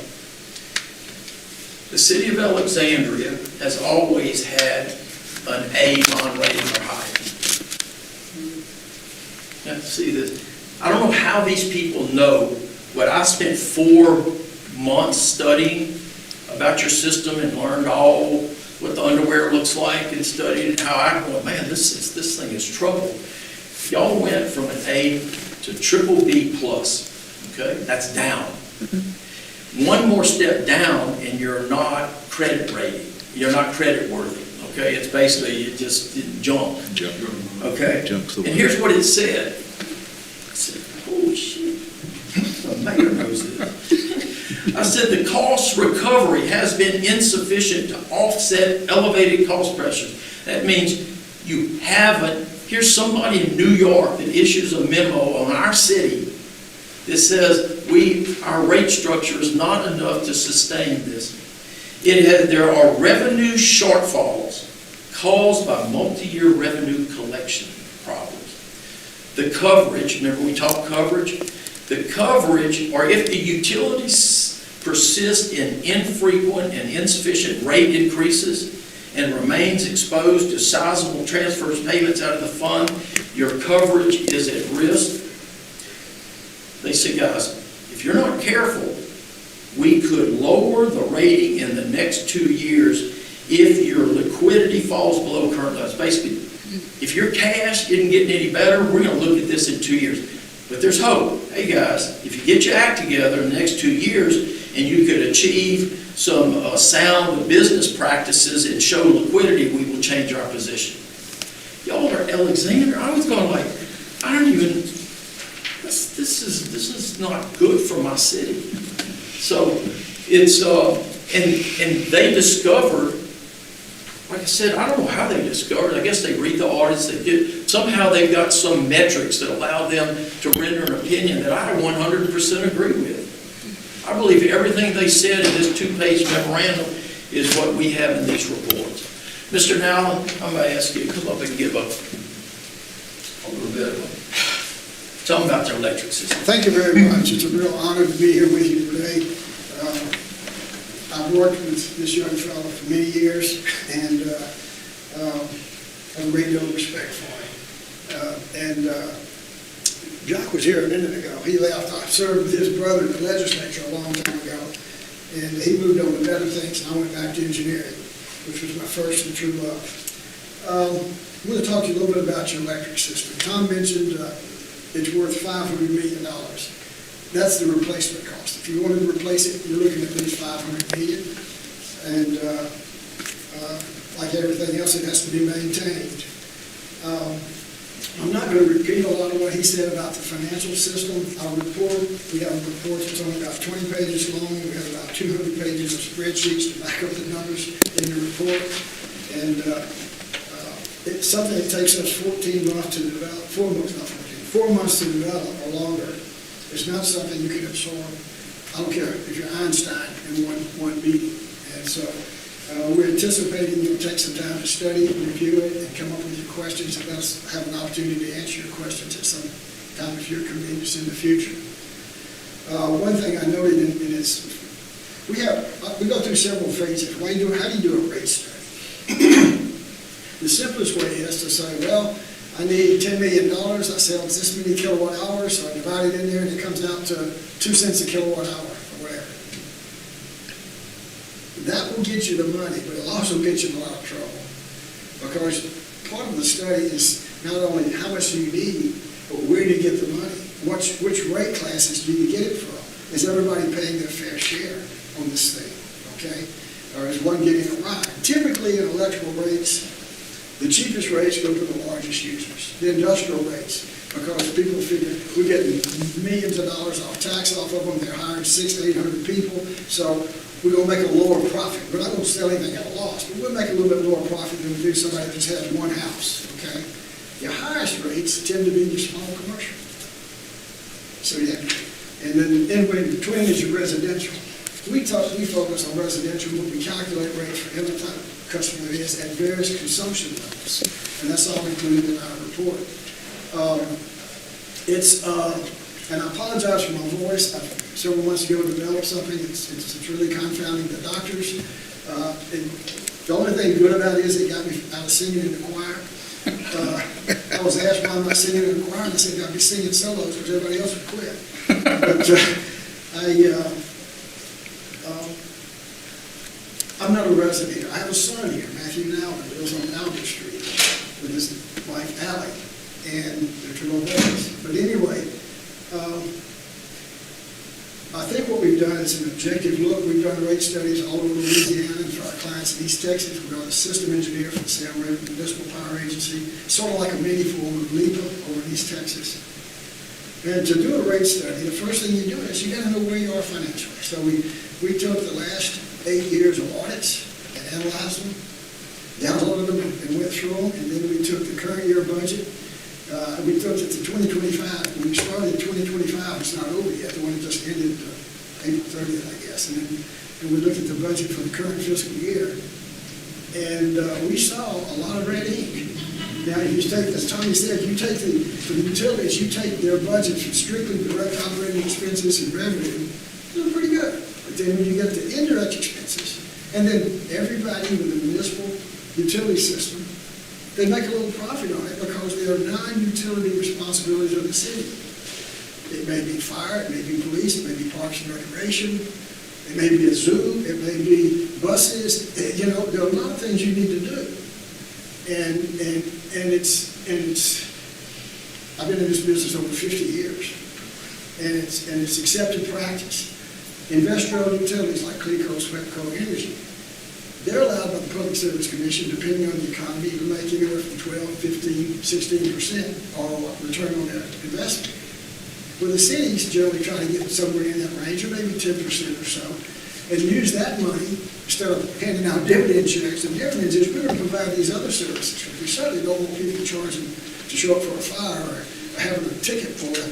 The city of Alexandria has always had an A bond rating or higher. Now, see this. I don't know how these people know what I spent 4 months studying about your system and learned all what the underwear looks like and studied how I went, man, this thing is trouble. Y'all went from an A to triple B plus. Okay, that's down. One more step down and you're not credit rated. You're not credit worthy. Okay, it's basically just junk. Okay, Junk's the and word. here's what it said. I said, holy shit. mayor knows this. I said the cost recovery has been insufficient to offset elevated cost pressures. That means you haven't, here's somebody in New York that issues a memo on our city that says our rate structure is not enough to sustain this. There are revenue shortfalls caused by multi-year revenue collection problems. The coverage, remember we talked coverage? The coverage, or if the utilities persist in infrequent and insufficient rate increases and remains exposed to sizable transfers payments out of the fund, your coverage is at risk. They say, guys, if you're not careful, we could lower the rating in the next 2 years if your liquidity falls below current levels. Basically, if your cash isn't getting any better, we're going to look at this in 2 years. But there's hope. Hey guys, if you get your act together in the next 2 years and you could achieve some sound business practices and show liquidity, we will change our position. Y'all are Alexander. I was going like, I don't even, this is not good for my city. So it's, and they discovered, like I said, I don't know how they discovered. I guess they read the audits. They did. Somehow they've got some metrics that allow them to render an opinion that I 100% agree with. I believe everything they said in this 2-page memorandum is what we have in these reports. Mr. Nowlin, I'm going to ask you to come up and give a little bit of tell them about their electric system. Thank you very much. It's a real honor to be here with you today. I've worked with this young fellow for many years and have a great deal of respect for him. Jock was here a minute ago. He left. I served with his brother in the legislature a long time ago, and he moved on to better things, and I went back to engineering, which was my first and true love. I'm going to talk to you a little bit about your electric system. Tom mentioned it's worth $500 million. That's the replacement cost. If you wanted to replace it, you're looking at least $500 million. And like everything else, it has to be maintained. I'm not going to repeat a lot of what he said about the financial system. Our report, we have a report that's only about 20 pages long. We have about 200 pages of spreadsheets to back up the numbers in the report. And it's something that takes us 14 months to develop, 4 months, not 14, 4 months to develop or longer. It's not something you can absorb. I don't care if you're Einstein in one meeting. And so we're anticipating you'll take some time to study it, review it, and come up with your questions, and let's have an opportunity to answer your questions at some time if you're convenience in the future. One thing I noted in is we go through several phases. How do you do a rate study? The simplest way is to say, well, I need $10 million, I sell this many kilowatt hours, so I divide it in there and it comes out to 2 cents a kilowatt hour or whatever. That will get you the money, but it'll also get you in a lot of trouble. Because part of the study is not only how much do you need, but where do you get the money? Which rate classes do you get it from? Is everybody paying their fair share on this thing, okay? Or is one getting a ride? Typically in electrical rates, the cheapest rates go to the largest users, the industrial rates, because people figure we're getting millions of dollars off tax off of them. They're hiring 600 to 800 people, so we're going to make a lower profit. We're not going to sell anything at a loss, but we'll make a little bit lower profit than we do somebody that just has one house, okay? Your highest rates tend to be your small commercial. So yeah, and then in between is your residential. We focus on residential, but we calculate rates for every type of customer it is at various consumption levels, and that's all included in our report. And I apologize for my voice. Several months ago developed something. It's really confounding the doctors. The only thing good about it is it got me out of singing in the choir. I was asked why I'm not singing in the choir, and I said I'd be singing solos because everybody else would quit. But I'm not a resident here. I have a son here, Matthew Nowlin, who lives on Albert Street with his wife Allie and their 2 boys. But anyway, I think what we've done is an objective look. We've done rate studies all over Louisiana and for our clients in East Texas. We've got a system engineer from the C.U.R.E Municipal Power Agency, sort of like a mini form of LEPA over in East Texas. And to do a rate study, the first thing you do is you gotta know where you are financially. So we took the last 8 years of audits and analyzed them, downloaded them and went through them, and then we took the current year budget. We looked at the 2025, we started 2025, it's not over yet, the one that just ended April 30th, I guess. And we looked at the budget for the current fiscal year, and we saw a lot of red ink. Now, if you take, as Tommy said, for the utilities, you take their budgets from strictly direct operating expenses and revenue, they're pretty good. But then when you get to indirect expenses, and then everybody with the municipal utility system, they make a little profit on it because they are non-utility responsibilities of the city. It may be fire, it may be police, it may be parks and recreation, it may be a zoo, it may be buses, there are a lot of things you need to do. And it's, I've been in this business over 50 years, and it's accepted practice. Investor-owned utilities like CLECO, SWEPCO, Energy, they're allowed by the Public Service Commission, depending on the economy, to make anywhere from 12, 15, 16% or return on their investment. Well, the cities generally try to get somewhere in that range, or maybe 10% or so, and use that money instead of handing out dividend checks. The dividends is we're going to provide these other services. We certainly don't want people charging to show up for a fire or having a ticket for, to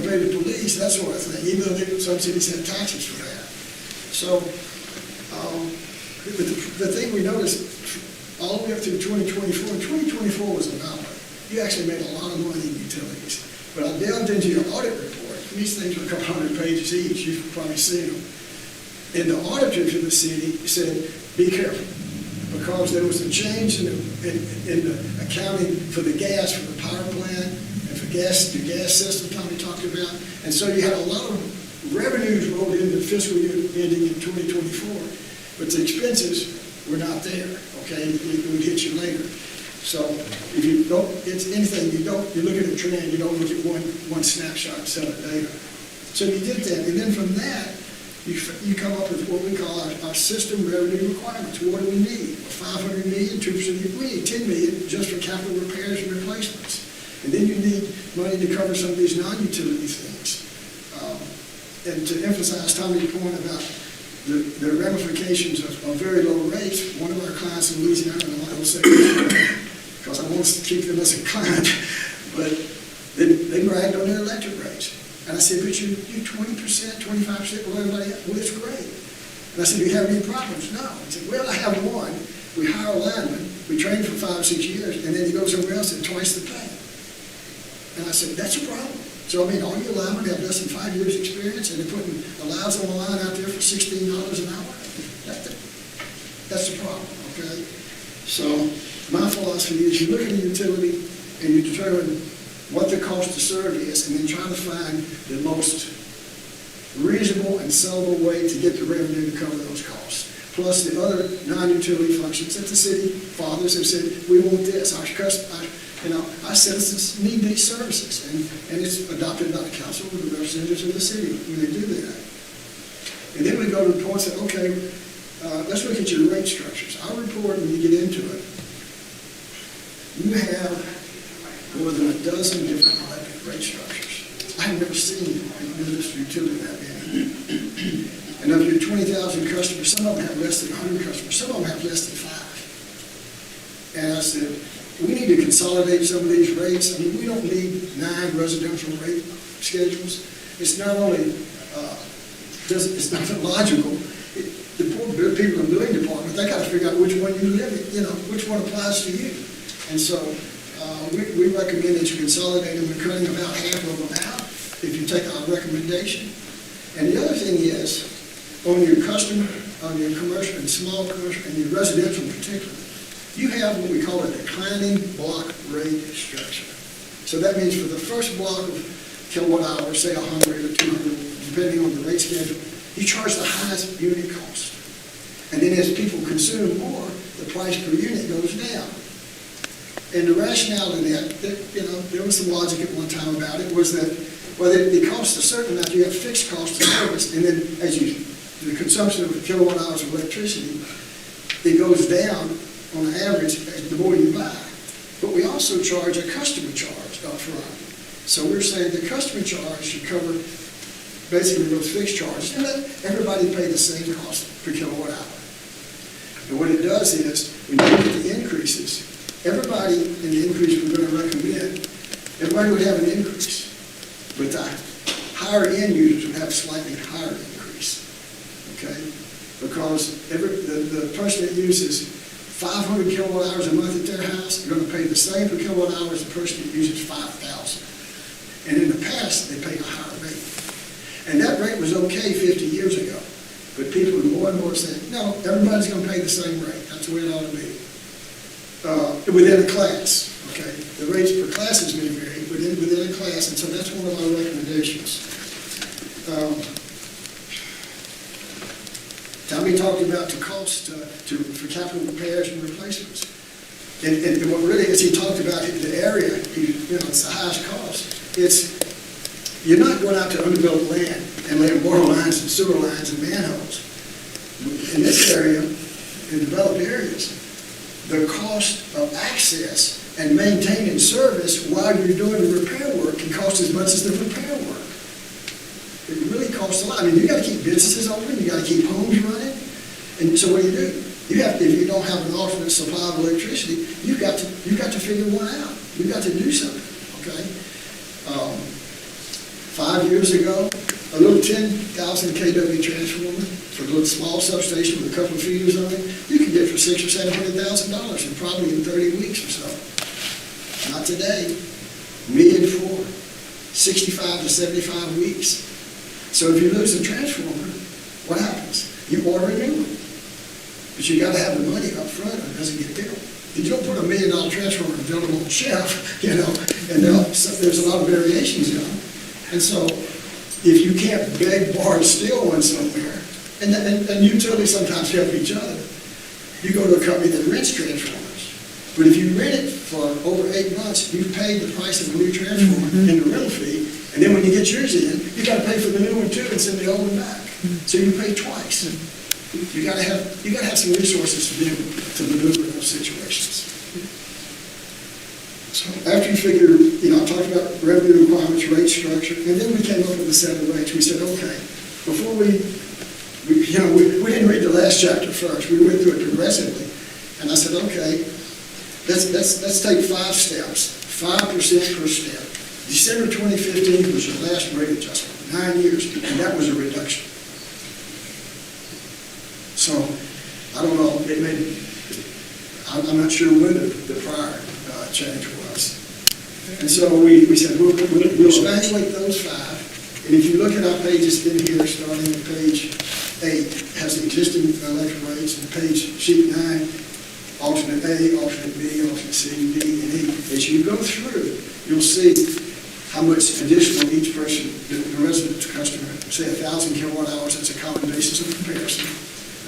pay the police, that sort of thing, even though some cities have taxes for that. So, the thing we noticed all the way up through 2024 was an anomaly. You actually made a lot of money in utilities. But I delved into your audit report. These things were a couple hundred pages each. You've probably seen them. And the auditor for the city said, be careful, because there was a change in the accounting for the gas for the power plant and for the gas system Tommy talked about. And so you had a lot of revenues rolled into the fiscal year ending in 2024. But the expenses were not there, okay? It would hit you later. So if you don't, it's anything, you look at a trend, you don't look at one snapshot and set of data. So you did that, and then from that, you come up with what we call our system revenue requirements. What do we need? 500 million, 2%, we need 10 million just for capital repairs and replacements. And then you need money to cover some of these non-utility things. And to emphasize Tommy's point about the ramifications of very low rates, one of our clients in Louisiana, and I will say because I want to keep them as a client, but they bragged on their electric rates. And I said, but you 20%, 25% below everybody else. Well, it's great. And I said, do you have any problems? No. I said, well, I have one. We hire a lineman, we train for 5 or 6 years, and then he goes somewhere else at twice the pay. And I said, that's a problem. So, I mean, all your linemen have less than 5 years experience, and they're putting the lives on the line out there for $16 an hour. That's the problem, okay? So, my philosophy is you look at a utility and you determine what the cost to serve is, and then try to find the most reasonable and sellable way to get the revenue to cover those costs. Plus the other non-utility functions that the city fathers have said, we want this. Our citizens need these services, and it's adopted by the council with the representatives of the city when they do that. And then we go to the point and say, okay, let's look at your rate structures. Our report, when you get into it, you have more than a dozen different electric rate structures. I've never seen an industry utility that many. And of your 20,000 customers, some of them have less than 100 customers, some of them have less than 5. And I said, we need to consolidate some of these rates. I mean, we don't need 9 residential rate schedules. It's not only, it's not logical. The poor people in the building department, they got to figure out which one you live in, which one applies to you. And so we recommend that you consolidate them. We're cutting about half of them out if you take our recommendation. And the other thing is, on your customer, on your commercial and small commercial, and your residential in particular, you have what we call a declining block rate structure. So that means for the first block of kilowatt hours, say 100 or 200, depending on the rate schedule, you charge the highest unit cost. And then as people consume more, the price per unit goes down. And the rationale in that, there was some logic at one time about it, was that, well, it costs a certain amount, you have fixed cost of service, and then as the consumption of kilowatt hours of electricity, it goes down on the average the more you buy. But we also charge a customer charge up front. So we're saying the customer charge should cover basically those fixed charges, and let everybody pay the same cost per kilowatt hour. And what it does is, when you look at the increases, everybody in the increase we're going to recommend, everybody would have an increase, but the higher end users would have a slightly higher increase, okay? Because the person that uses 500 kilowatt hours a month at their house are going to pay the same per kilowatt hour as the person that uses 5,000. And in the past, they paid a higher rate. And that rate was okay 50 years ago. But people are more and more saying, no, everybody's going to pay the same rate. That's the way it ought to be. Within a class, okay? The rates per classes may vary within a class, and so that's one of our recommendations. Tommy talked about the cost for capital repairs and replacements. And what really is, he talked about the area, it's the highest cost. You're not going out to undeveloped land and laying water lines and sewer lines and manholes. In this area, in developed areas, the cost of access and maintaining service while you're doing the repair work can cost as much as the repair work. It really costs a lot. I mean, you got to keep businesses open, you got to keep homes running, and so what do? You have to, if you don't have an alternate supply of electricity, you've got to figure one out. You've got to do something, okay? 5 years ago, a little 10,000 kW transformer for a little small substation with a couple of feeders on it, you could get for $600,000 or $700,000, and probably in 30 weeks or so. Not today. $1.4 million, 65 to 75 weeks. So if you lose the transformer, what happens? You order a new one. But you got to have the money up front, or it doesn't get built. You don't put $1 million transformer and build them on the shelf, and there's a lot of variations in them. And so, if you can't beg, borrow, steal one somewhere, and utilities sometimes help each other, you go to a company that rents transformers. But if you rent it for over 8 months, you've paid the price of a new transformer in the rental fee, and then when you get yours in, you got to pay for the new one too and send the old one back. So you pay twice. You got to have some resources to be able to maneuver those situations. So after you figure, I talked about revenue requirements, rate structure, and then we came up with a set of rates. We said, okay, before we didn't read the last chapter first. We went through it progressively, and I said, okay, let's take 5 steps, 5% per step. December 2015 was your last rate adjustment, 9 years, and that was a reduction. So I don't know, I'm not sure when the prior change was. And so we said, we'll evaluate those 5. And if you look at our pages in here, starting at page 8, has the existing electric rates, and page sheet 9, alternate A, alternate B, alternate C, D, and E. As you go through, you'll see how much additional each person, the resident customer, say 1,000 kilowatt hours, that's a common basis of comparison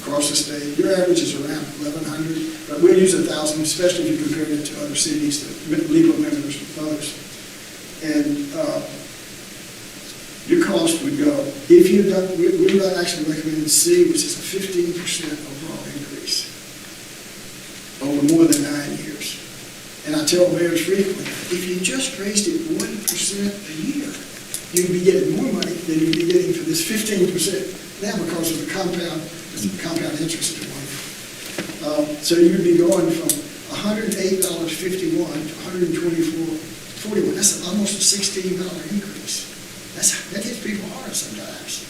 across the state. Your average is around 1,100, but we'll use 1,000, especially if you compare it to other cities, the legal members and others. And your cost would go, if you've done, we're not actually recommending C, which is a 15% overall increase over more than 9 years. And I tell mayors frequently, if you just raised it 1% a year, you'd be getting more money than you'd be getting for this 15% now because of the compound interest at one. So you'd be going from $108.51 to $124.41. That's almost a $16 increase. That hits people hard sometimes.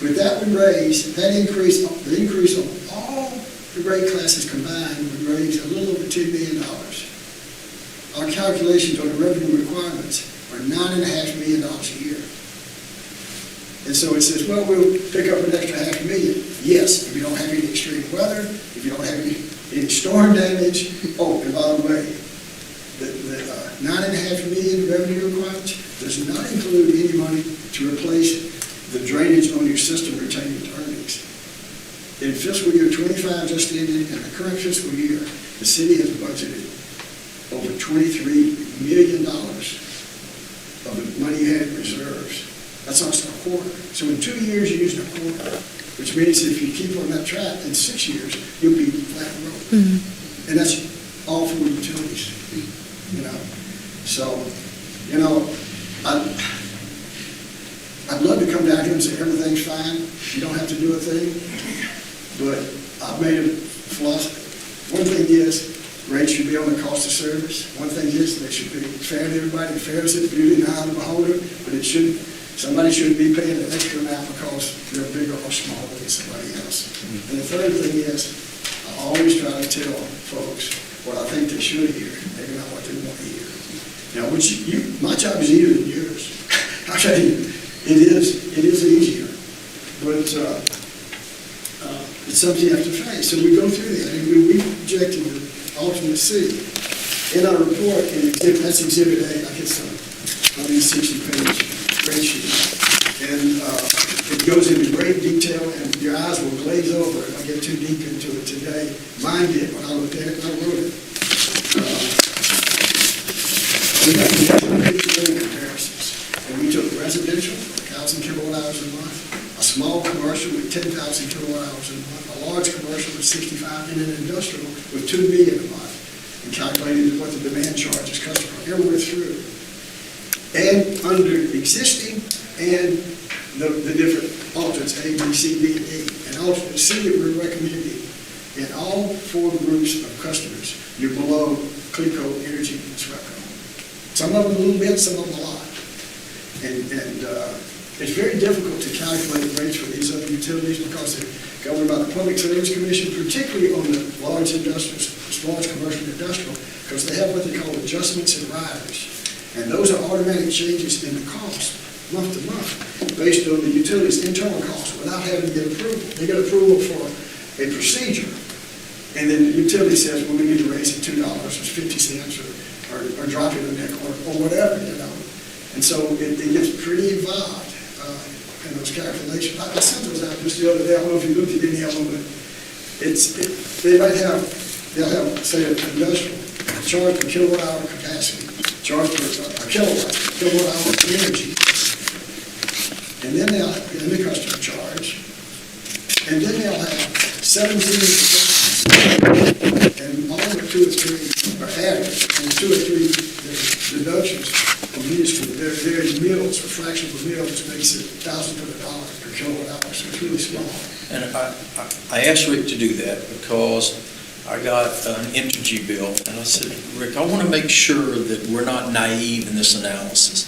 But that would raise, the increase of all the rate classes combined would raise a little over $10 million. Our calculations on the revenue requirements are $9.5 million a year. And so it says, well, we'll pick up an extra $500,000. Yes, if you don't have any extreme weather, if you don't have any storm damage. Oh, and by the way, the $9.5 million revenue requirements does not include any money to replace the drainage on your system retaining earnings. In fiscal year 25 just ended, and the current fiscal year, the city has budgeted over $23 million of the money you had in reserves. That's almost a quarter. So in 2 years, you used a quarter, which means if you keep on that track, in 6 years, you'll be flat road. And that's all for utilities, So, I'd love to come down here and say everything's fine, you don't have to do a thing, but I've made a philosophy. One thing is, rates should be on the cost of service. One thing is, they should be fair to everybody. Fairness is the beauty and the eye of the beholder, but somebody shouldn't be paying an extra amount because they're bigger or smaller than somebody else. And the third thing is, I always try to tell folks what I think they should hear, maybe not what they want to hear. Now, my job is easier than yours. I tell you, it is easier, but it's something you have to face. So we go through that, and we rejected the alternate C. In our report, that's Exhibit A, like it's a 160-page spreadsheet, and it goes into great detail, and your eyes will glaze over if I get too deep into it today. Mine did when I looked at it and I wrote it. We got the comparisons, and we took residential, 1,000 kilowatt hours a month, a small commercial with 10,000 kilowatt hours a month, a large commercial with 65, and an industrial with 2 million a month, and calculated what the demand charges customer everywhere through. And under existing and the different alternates, A, B, C, D, and E, and alternate C that we're recommending in all 4 groups of customers, you're below CLECO, Energy, and SWEPCO. Some of them a little bit, some of them a lot. And it's very difficult to calculate rates for these other utilities because they're governed by the Public Service Commission, particularly on the large industrial, large commercial and industrial, because they have what they call adjustments and riders. And those are automatic changes in the cost, month to month, based on the utility's internal cost, without having to get approval. They get approval for a procedure, and then the utility says, well, we need to raise it $2 or 50 cents or drop it a nickel or whatever, you know. And so it gets pretty involved in those calculations. I sent those out just the other day. I don't know if you looked at any of them, but they'll have, say, an industrial charge per kilowatt hour capacity, charge per kilowatt hour energy. And then they'll have the customer charge. And then they'll have 17%. And all the 2 or 3 are added, and 2 or 3 deductions from municipal, they're meals, or fractional meals, which makes it $1,000 to the dollar per kilowatt hour, so it's really small. And I asked Rick to do that because I got an energy bill, and I said, Rick, I want to make sure that we're not naive in this analysis.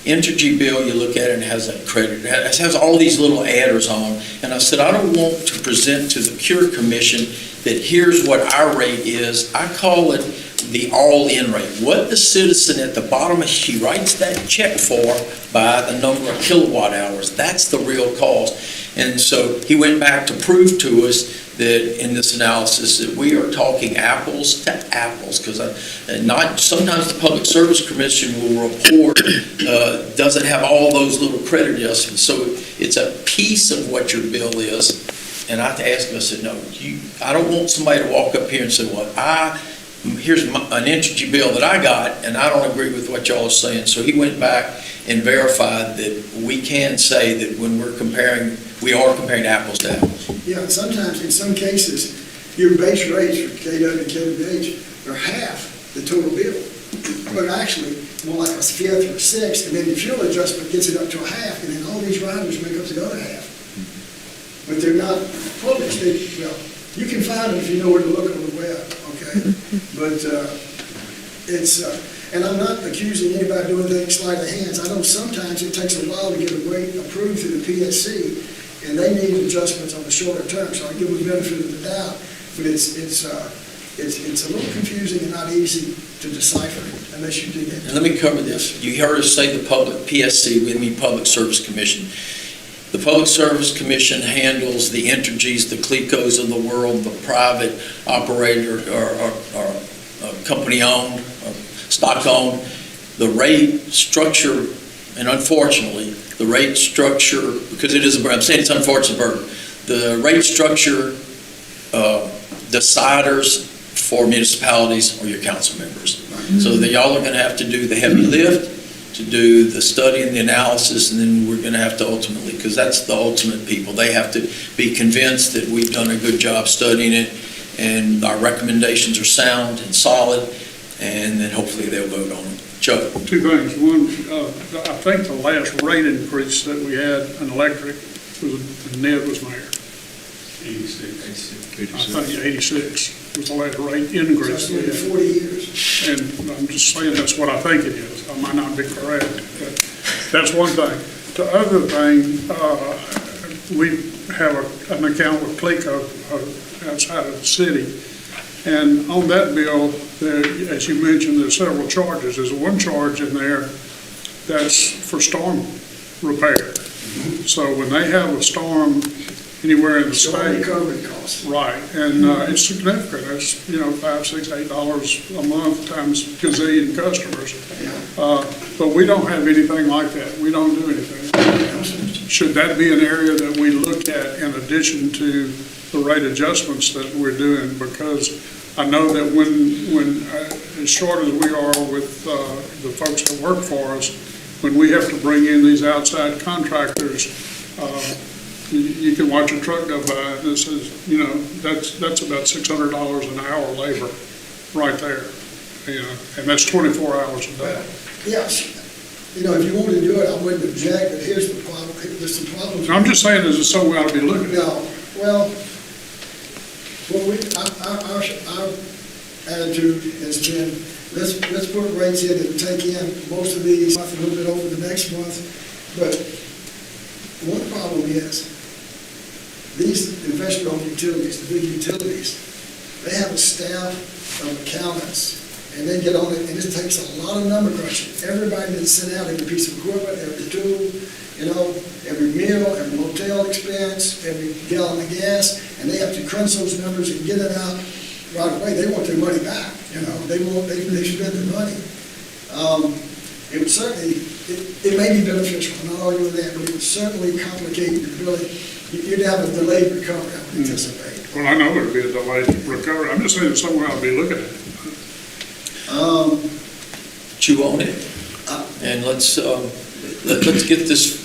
Energy bill, you look at it and it has that credit, it has all these little adders on, and I said, I don't want to present to the C.U.R.E Commission that here's what our rate is. I call it the all-in rate. What the citizen at the bottom, she writes that check for by the number of kilowatt hours. That's the real cost. And so he went back to prove to us that in this analysis that we are talking apples to apples, because not sometimes the Public Service Commission will report doesn't have all those little credit adjustments. So it's a piece of what your bill is. And I asked him, I said, no, I don't want somebody to walk up here and say, well, here's an energy bill that I got, and I don't agree with what y'all are saying. So he went back and verified that we can say that when we're comparing, we are comparing apples to apples. Yeah, and sometimes, in some cases, your base rates for KW and KWH are half the total bill. But actually, more like a fifth or a sixth, and then the fuel adjustment gets it up to a half, and then all these riders make up the other half. But they're not published. Well, you can find them if you know where to look on the web, okay? But and I'm not accusing anybody doing things sleight of hands. I know sometimes it takes a while to get a rate approved through the PSC, and they need adjustments on the shorter term, so I give them the benefit of the doubt. But it's a little confusing and not easy to decipher unless you dig it. And let me cover this. You heard us say the PSC, we mean Public Service Commission. The Public Service Commission handles the Entergys, the CLECOs of the world, the private operator or company-owned, or stock-owned. The rate structure, and unfortunately, the rate structure, because it is a burden, I'm saying it's unfortunate burden, the rate structure deciders for municipalities are your council members. Right. So y'all are going to have to do the heavy lift, to do the study and the analysis, and then we're going to have to ultimately, because that's the ultimate people, they have to be convinced that we've done a good job studying it and our recommendations are sound and solid, and then hopefully they'll vote on it. Joe? Two things. One, I think the last rate increase that we had in electric was, Ned was mayor. 86. I think 86 was the last rate increase It's we been had. 40 years. And I'm just saying that's what I think it is. I might not be correct, but that's one thing. The other thing, we have an account with Clico outside of the city. And on that bill, there, as you mentioned, there's several charges. There's one charge in there that's for storm repair. So when they have a storm anywhere in the Storm state, recovery costs. right, and it's significant. It's, $5, $6, $8 a month times gazillion customers. But we don't have anything like that. We don't do anything. Should that be an area that we look at in addition to the rate adjustments that we're doing? Because I know that when as short as we are with the folks that work for us, when we have to bring in these outside contractors, you can watch a truck go by, and this is, that's about $600 an hour labor right there, and that's 24 hours a day. Yes. If you want to do it, I wouldn't object, but here's the problem. There's some problems. I'm just saying, this is something we ought to be looking at. No, well, our attitude has been, let's put rates in and take in most of these, a little bit over the next month. But one problem is, these investor-owned utilities, the big utilities, they have a staff of accountants, and they get on it, and it takes a lot of number crunching. Everybody that's sent out, every piece of equipment, every tool, every meal, every motel expense, every gallon of gas, and they have to crunch those numbers and get it out right away. They want their money back, they spend their money. It would certainly, it may be beneficial, I'm not arguing that, but it would certainly complicate your ability. You'd have a delayed recovery, I would anticipate. Well, I know there'd be a delayed recovery. I'm just saying it's something we ought to be looking at. Chew on it, and let's get this,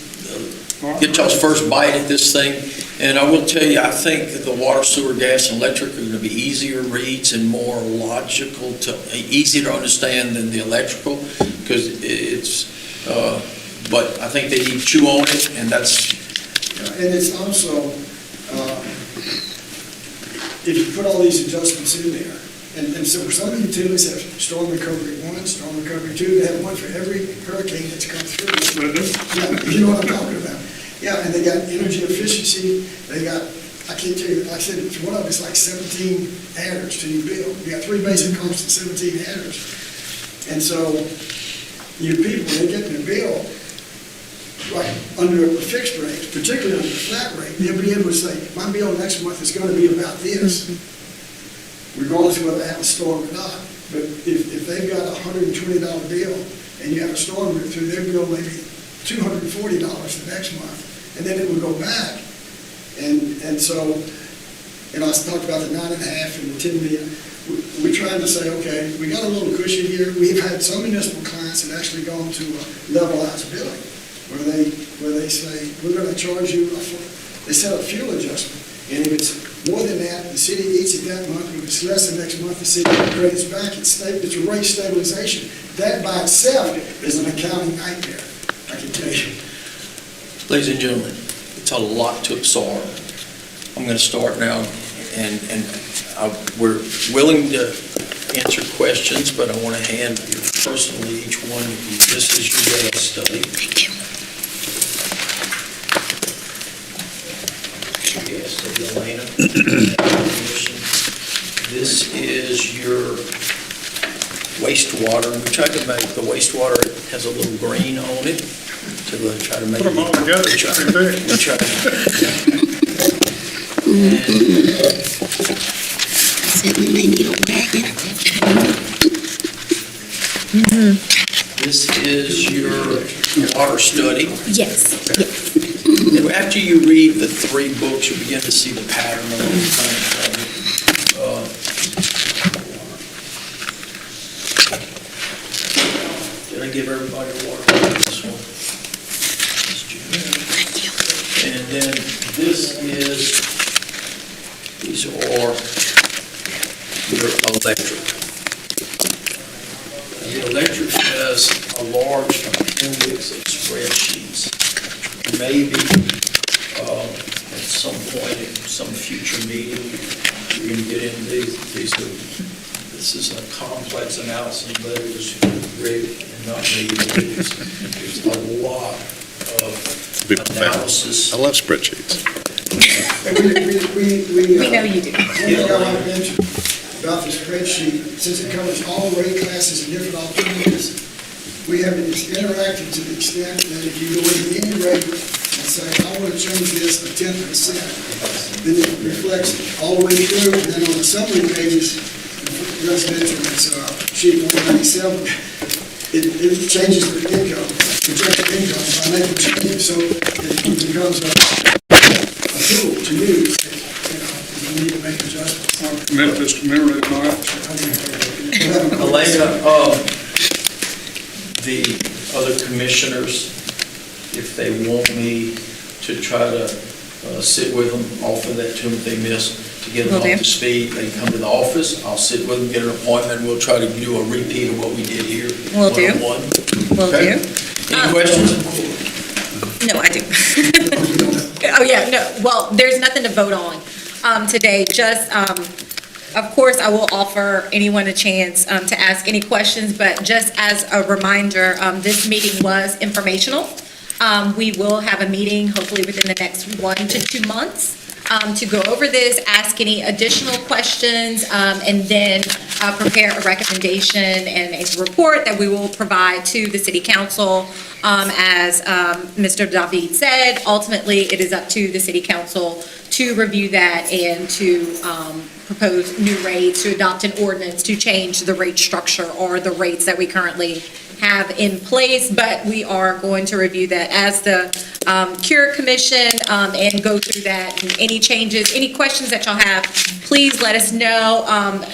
get y'all's first bite at this thing. And I will tell you, I think the water, sewer, gas, and electric are going to be easier reads and more logical easier to understand than the electrical, because it's, but I think they need to chew on it, and that's. And it's also, if you put all these adjustments in there, and so some of the utilities have storm recovery 1, storm recovery 2, they have one for every hurricane that's come through. Yeah, you know what I'm talking about. Yeah, and they got energy efficiency, they got, I can't tell you, like I said, one of them is like 17 adders to your bill. You got 3 basic costs and 17 adders. And so your people, they get their bill right under a fixed rate, particularly under a flat rate, they'll be able to say, my bill next month is going to be about this, regardless of whether I have a storm or not. But if they've got a $120 bill and you have a storm through their bill, maybe $240 the next month, and then it will go back. And so, I talked about the 9.5 and the 10 million. We're trying to say, okay, we got a little cushion here. We've had some municipal clients that actually gone to levelized billing, where they say, we're going to charge you, they set a fuel adjustment. And if it's more than that, the city eats it that month. If it's less than next month, the city credits back. It's a rate stabilization. That by itself is an accounting nightmare, I can tell you. Ladies and gentlemen, it's a lot to absorb. I'm going to start now, and we're willing to answer questions, but I want to hand you personally each one of you. This is your day study. Thank you. Yes, Elena. This is your wastewater. We tried to make the wastewater, it has a little green on it. To try to make Put them all together, we try- it's pretty big. we try- Said we may need a wagon. This is your water study. Yes, yes. And after you read the 3 books, you'll begin to see the pattern of the thing. Did I give everybody a water? This one. And then these are your electric. The electric has a large appendix of spreadsheets. Maybe at some point in some future meeting, we can get into these. This is a complex analysis, but it was Rick and not me. There's a lot of Be profound. analysis. I love spreadsheets. We know you do. One thing I want to mention about the spreadsheet, since it covers all rate classes and different alternatives, we have it interactive to the extent that if you go into any rate and say, I want to change this to 10%, then it reflects all the way through, and then on the summary pages, residential, it's sheet 197, it changes the income, projected income by making changes, so it becomes a tool to use, if you need to make adjustments. I commit this to memory tonight. Elena, the other commissioners, if they want me to try to sit with them, offer that to them if they miss, to get them Will up do. to speed, they can come to the office, I'll sit with them, get an appointment, and we'll try to do a repeat of what we did here. Will do. one-on-one. Will Okay. do. Any questions? No, I do. Oh, yeah, no, well, there's nothing to vote on today, just, of course, I will offer anyone a chance to ask any questions, but just as a reminder, this meeting was informational. We will have a meeting hopefully within the next 1 to 2 months to go over this, ask any additional questions, and then prepare a recommendation and a report that we will provide to the city council. As Mr. David said, ultimately, it is up to the city council to review that and to propose new rates, to adopt an ordinance to change the rate structure or the rates that we currently have in place, but we are going to review that as the C.U.R.E Commission and go through that. And any changes, any questions that y'all have, please let us know.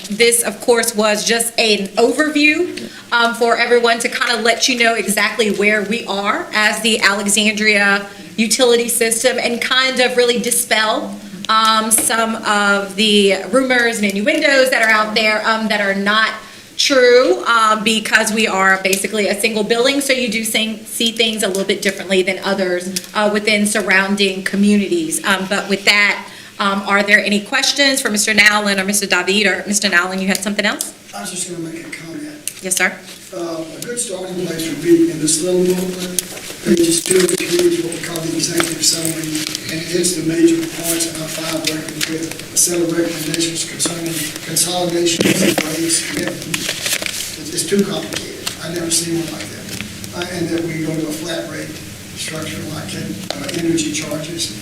This, of course, was just an overview for everyone to kind of let you know exactly where we are as the Alexandria utility system and kind of really dispel some of the rumors and innuendos that are out there that are not true, because we are basically a single building, so you do see things a little bit differently than others within surrounding communities. But with that, are there any questions for Mr. Nowlin or Mr. David? Or Mr. Nowlin, you had something else? I was just going to make a comment. Yes, sir. A good starting place would be in this little booklet, pages 2 and 3, is what we call the executive summary, and it hits the major points in our 5 with a set of recommendations concerning consolidation of rates. It's too complicated. I've never seen one like that. And that we go to a flat rate structure like energy charges.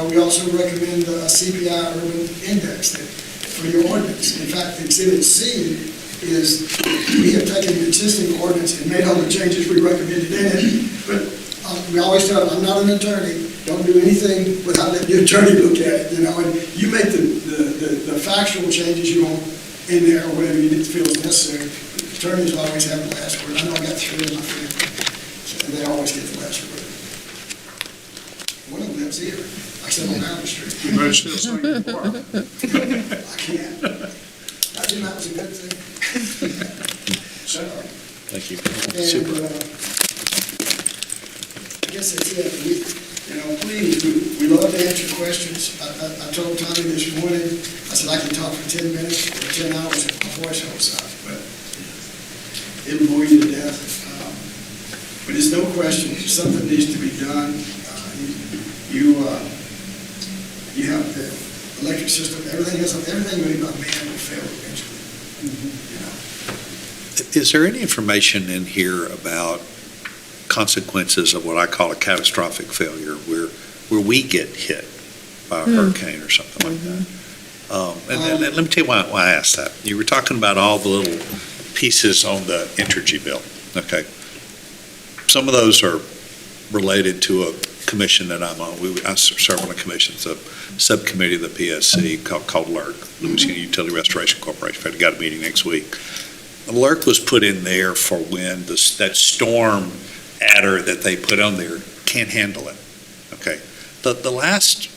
We also recommend a CPI urban index for your ordinance. In fact, Exhibit C is we have taken the existing ordinance and made all the changes we recommended in it, but we always tell them, I'm not an attorney, don't do anything without letting your attorney look at it, and you make the factual changes you want in there, or whatever you feel is necessary. Attorneys always have the last word. I know I got 3 of my family, and they always get the last word. One of them lives here, I said on Allen Street. You may still sing the choir. I can't. I think that was a good thing. So, Thank you. and, Super. I guess that's it. Please, we love to answer questions. I told Tommy this morning, I said I can talk for 10 minutes or 10 hours if my voice holds up, but it'll bore you to death. But it's no question, something needs to be done. You have the electric system, everything made by man will fail eventually. Is there any information in here about consequences of what I call a catastrophic failure, where we get hit by a hurricane or something like that? And let me tell you why I asked that. You were talking about all the little pieces on the energy bill, okay? Some of those are related to a commission that I'm on. I serve on a commission, it's a subcommittee of the PSC called LERC, Louisiana Utility Restoration Corporation. We've got a meeting next week. LERC was put in there for when that storm adder that they put on there can't handle it. Okay. The last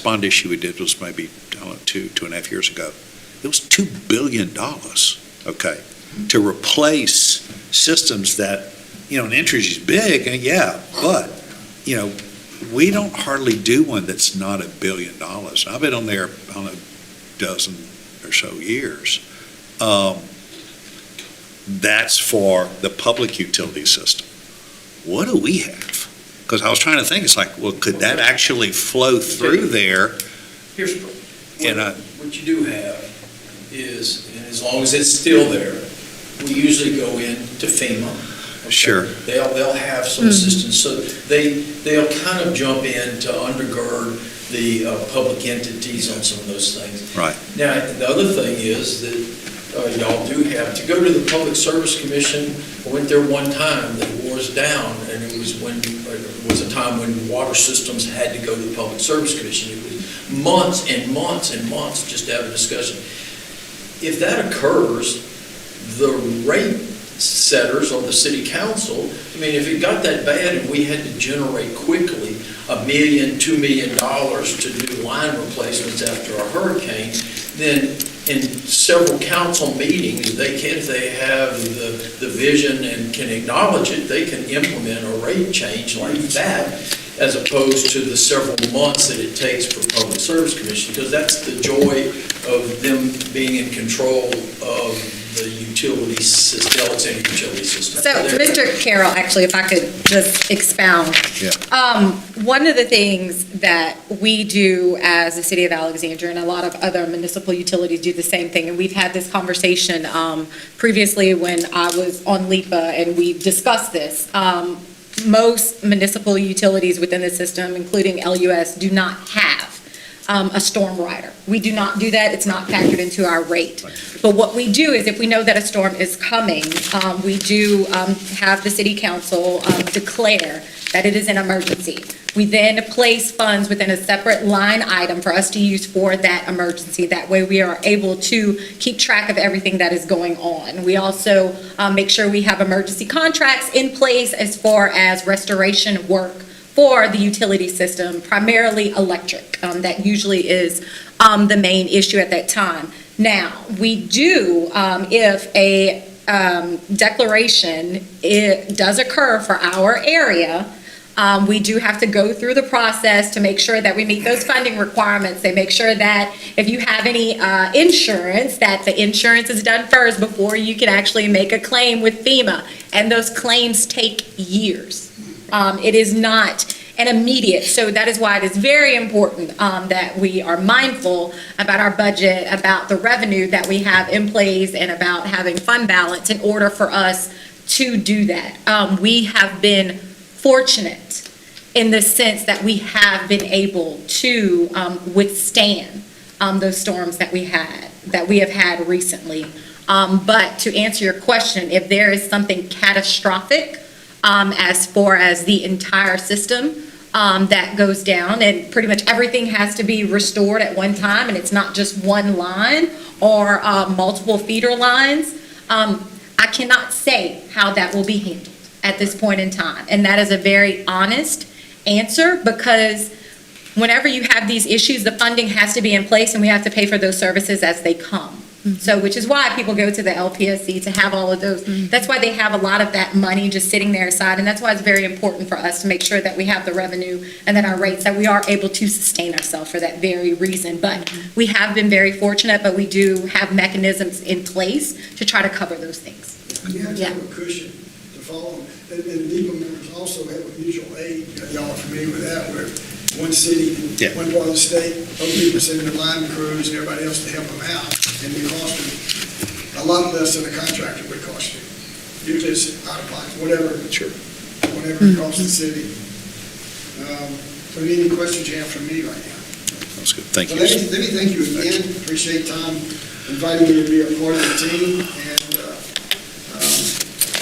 bond issue we did was maybe 2.5 years ago. It was $2 billion. Okay. to replace systems that, an Entergy's big, and yeah, but, we don't hardly do one that's not $1 billion. I've been on there on a dozen or so years. That's for the public utility system. What do we have? Because I was trying to think, it's like, well, could that actually flow through there? Here's And what you do have is, and as long as it's still there, we usually go into FEMA. Okay? Sure. They'll have some assistance, so they'll kind of jump in to undergird the public entities on some of those things. Right. Now, the other thing is that y'all do have to go to the Public Service Commission. I went there one time, the war's down, and it was a time when water systems had to go to the Public Service Commission. It was months and months and months just to have a discussion. If that occurs, the rate setters or the city council, if it got that bad and we had to generate quickly $1 million, $2 million to do line replacements after a hurricane, then in several council meetings, if they have the vision and can acknowledge it, they can implement a rate change like that, as opposed to the several months that it takes for Public Service Commission, because that's the joy of them being in control of the utility system, the Alexander utility system. So, Mr. Carroll, actually, if I could just expound. Yeah. One of the things that we do as the city of Alexandria, and a lot of other municipal utilities do the same thing, and we've had this conversation previously when I was on LEPA, and we discussed this. Most municipal utilities within the system, including LUS, do not have a storm rider. We do not do that. It's not factored into our rate. But what we do is if we know that a storm is coming, we do have the city council declare that it is an emergency. We then place funds within a separate line item for us to use for that emergency. That way we are able to keep track of everything that is going on. We also make sure we have emergency contracts in place as far as restoration work for the utility system, primarily electric. That usually is the main issue at that time. Now, we do, if a declaration does occur for our area, we do have to go through the process to make sure that we meet those funding requirements. They make sure that if you have any insurance, that the insurance is done first before you can actually make a claim with FEMA. And those claims take years. It is not an immediate, so that is why it is very important that we are mindful about our budget, about the revenue that we have in place, and about having fund balance in order for us to do that. We have been fortunate in the sense that we have been able to withstand those storms that we have had recently. But to answer your question, if there is something catastrophic as far as the entire system that goes down, and pretty much everything has to be restored at one time, and it's not just one line or multiple feeder lines, I cannot say how that will be handled at this point in time. And that is a very honest answer, because whenever you have these issues, the funding has to be in place and we have to pay for those services as they come. So, which is why people go to the LPSC to have all of those. That's why they have a lot of that money just sitting there aside. And that's why it's very important for us to make sure that we have the revenue and that our rates, that we are able to sustain ourselves for that very reason. But we have been very fortunate, but we do have mechanisms in place to try to cover those things. You have to have a cushion to follow. And DEPA members also have a mutual aid. Y'all are familiar with that, where one city, one part of the state, other people send their line crews and everybody else to help them out. And it costs them a lot less than a contractor would cost you. Usually it's out of pocket, whatever it costs the city. So any questions you have from me right now? That's good. Thank you. Let me thank you again. Appreciate Tom inviting me to be a part of the team. And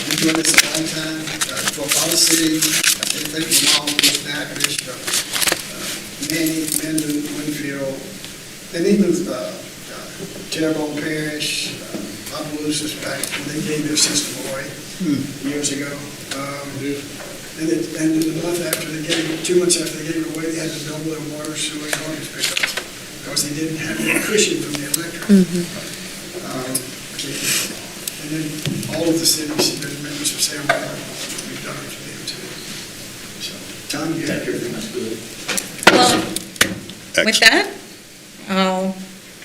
been doing this a long time. For our city, thank you, Mom, Nakish, Manny, Mendon, Winfield, and even Terrebonne Parish, Opelousas back when they gave their system away years ago. And the month after they gave it, 2 months after they gave it away, they had to double their water, sewer, and garbage pickups because they didn't have the cushion from the electric. And then all of the cities that are members of C.U.R.E, we've done it for them too. So, Tom, you Thank have you, everything. that's good. Well, with that, I'll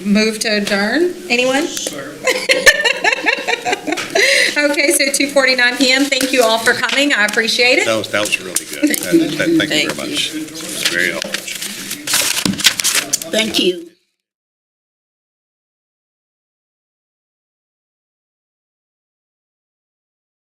move to adjourn. Anyone? Okay, so 2:49 PM. Thank you all for coming. I appreciate it. That was really good. Thank you very much. It was very helpful. Thank you.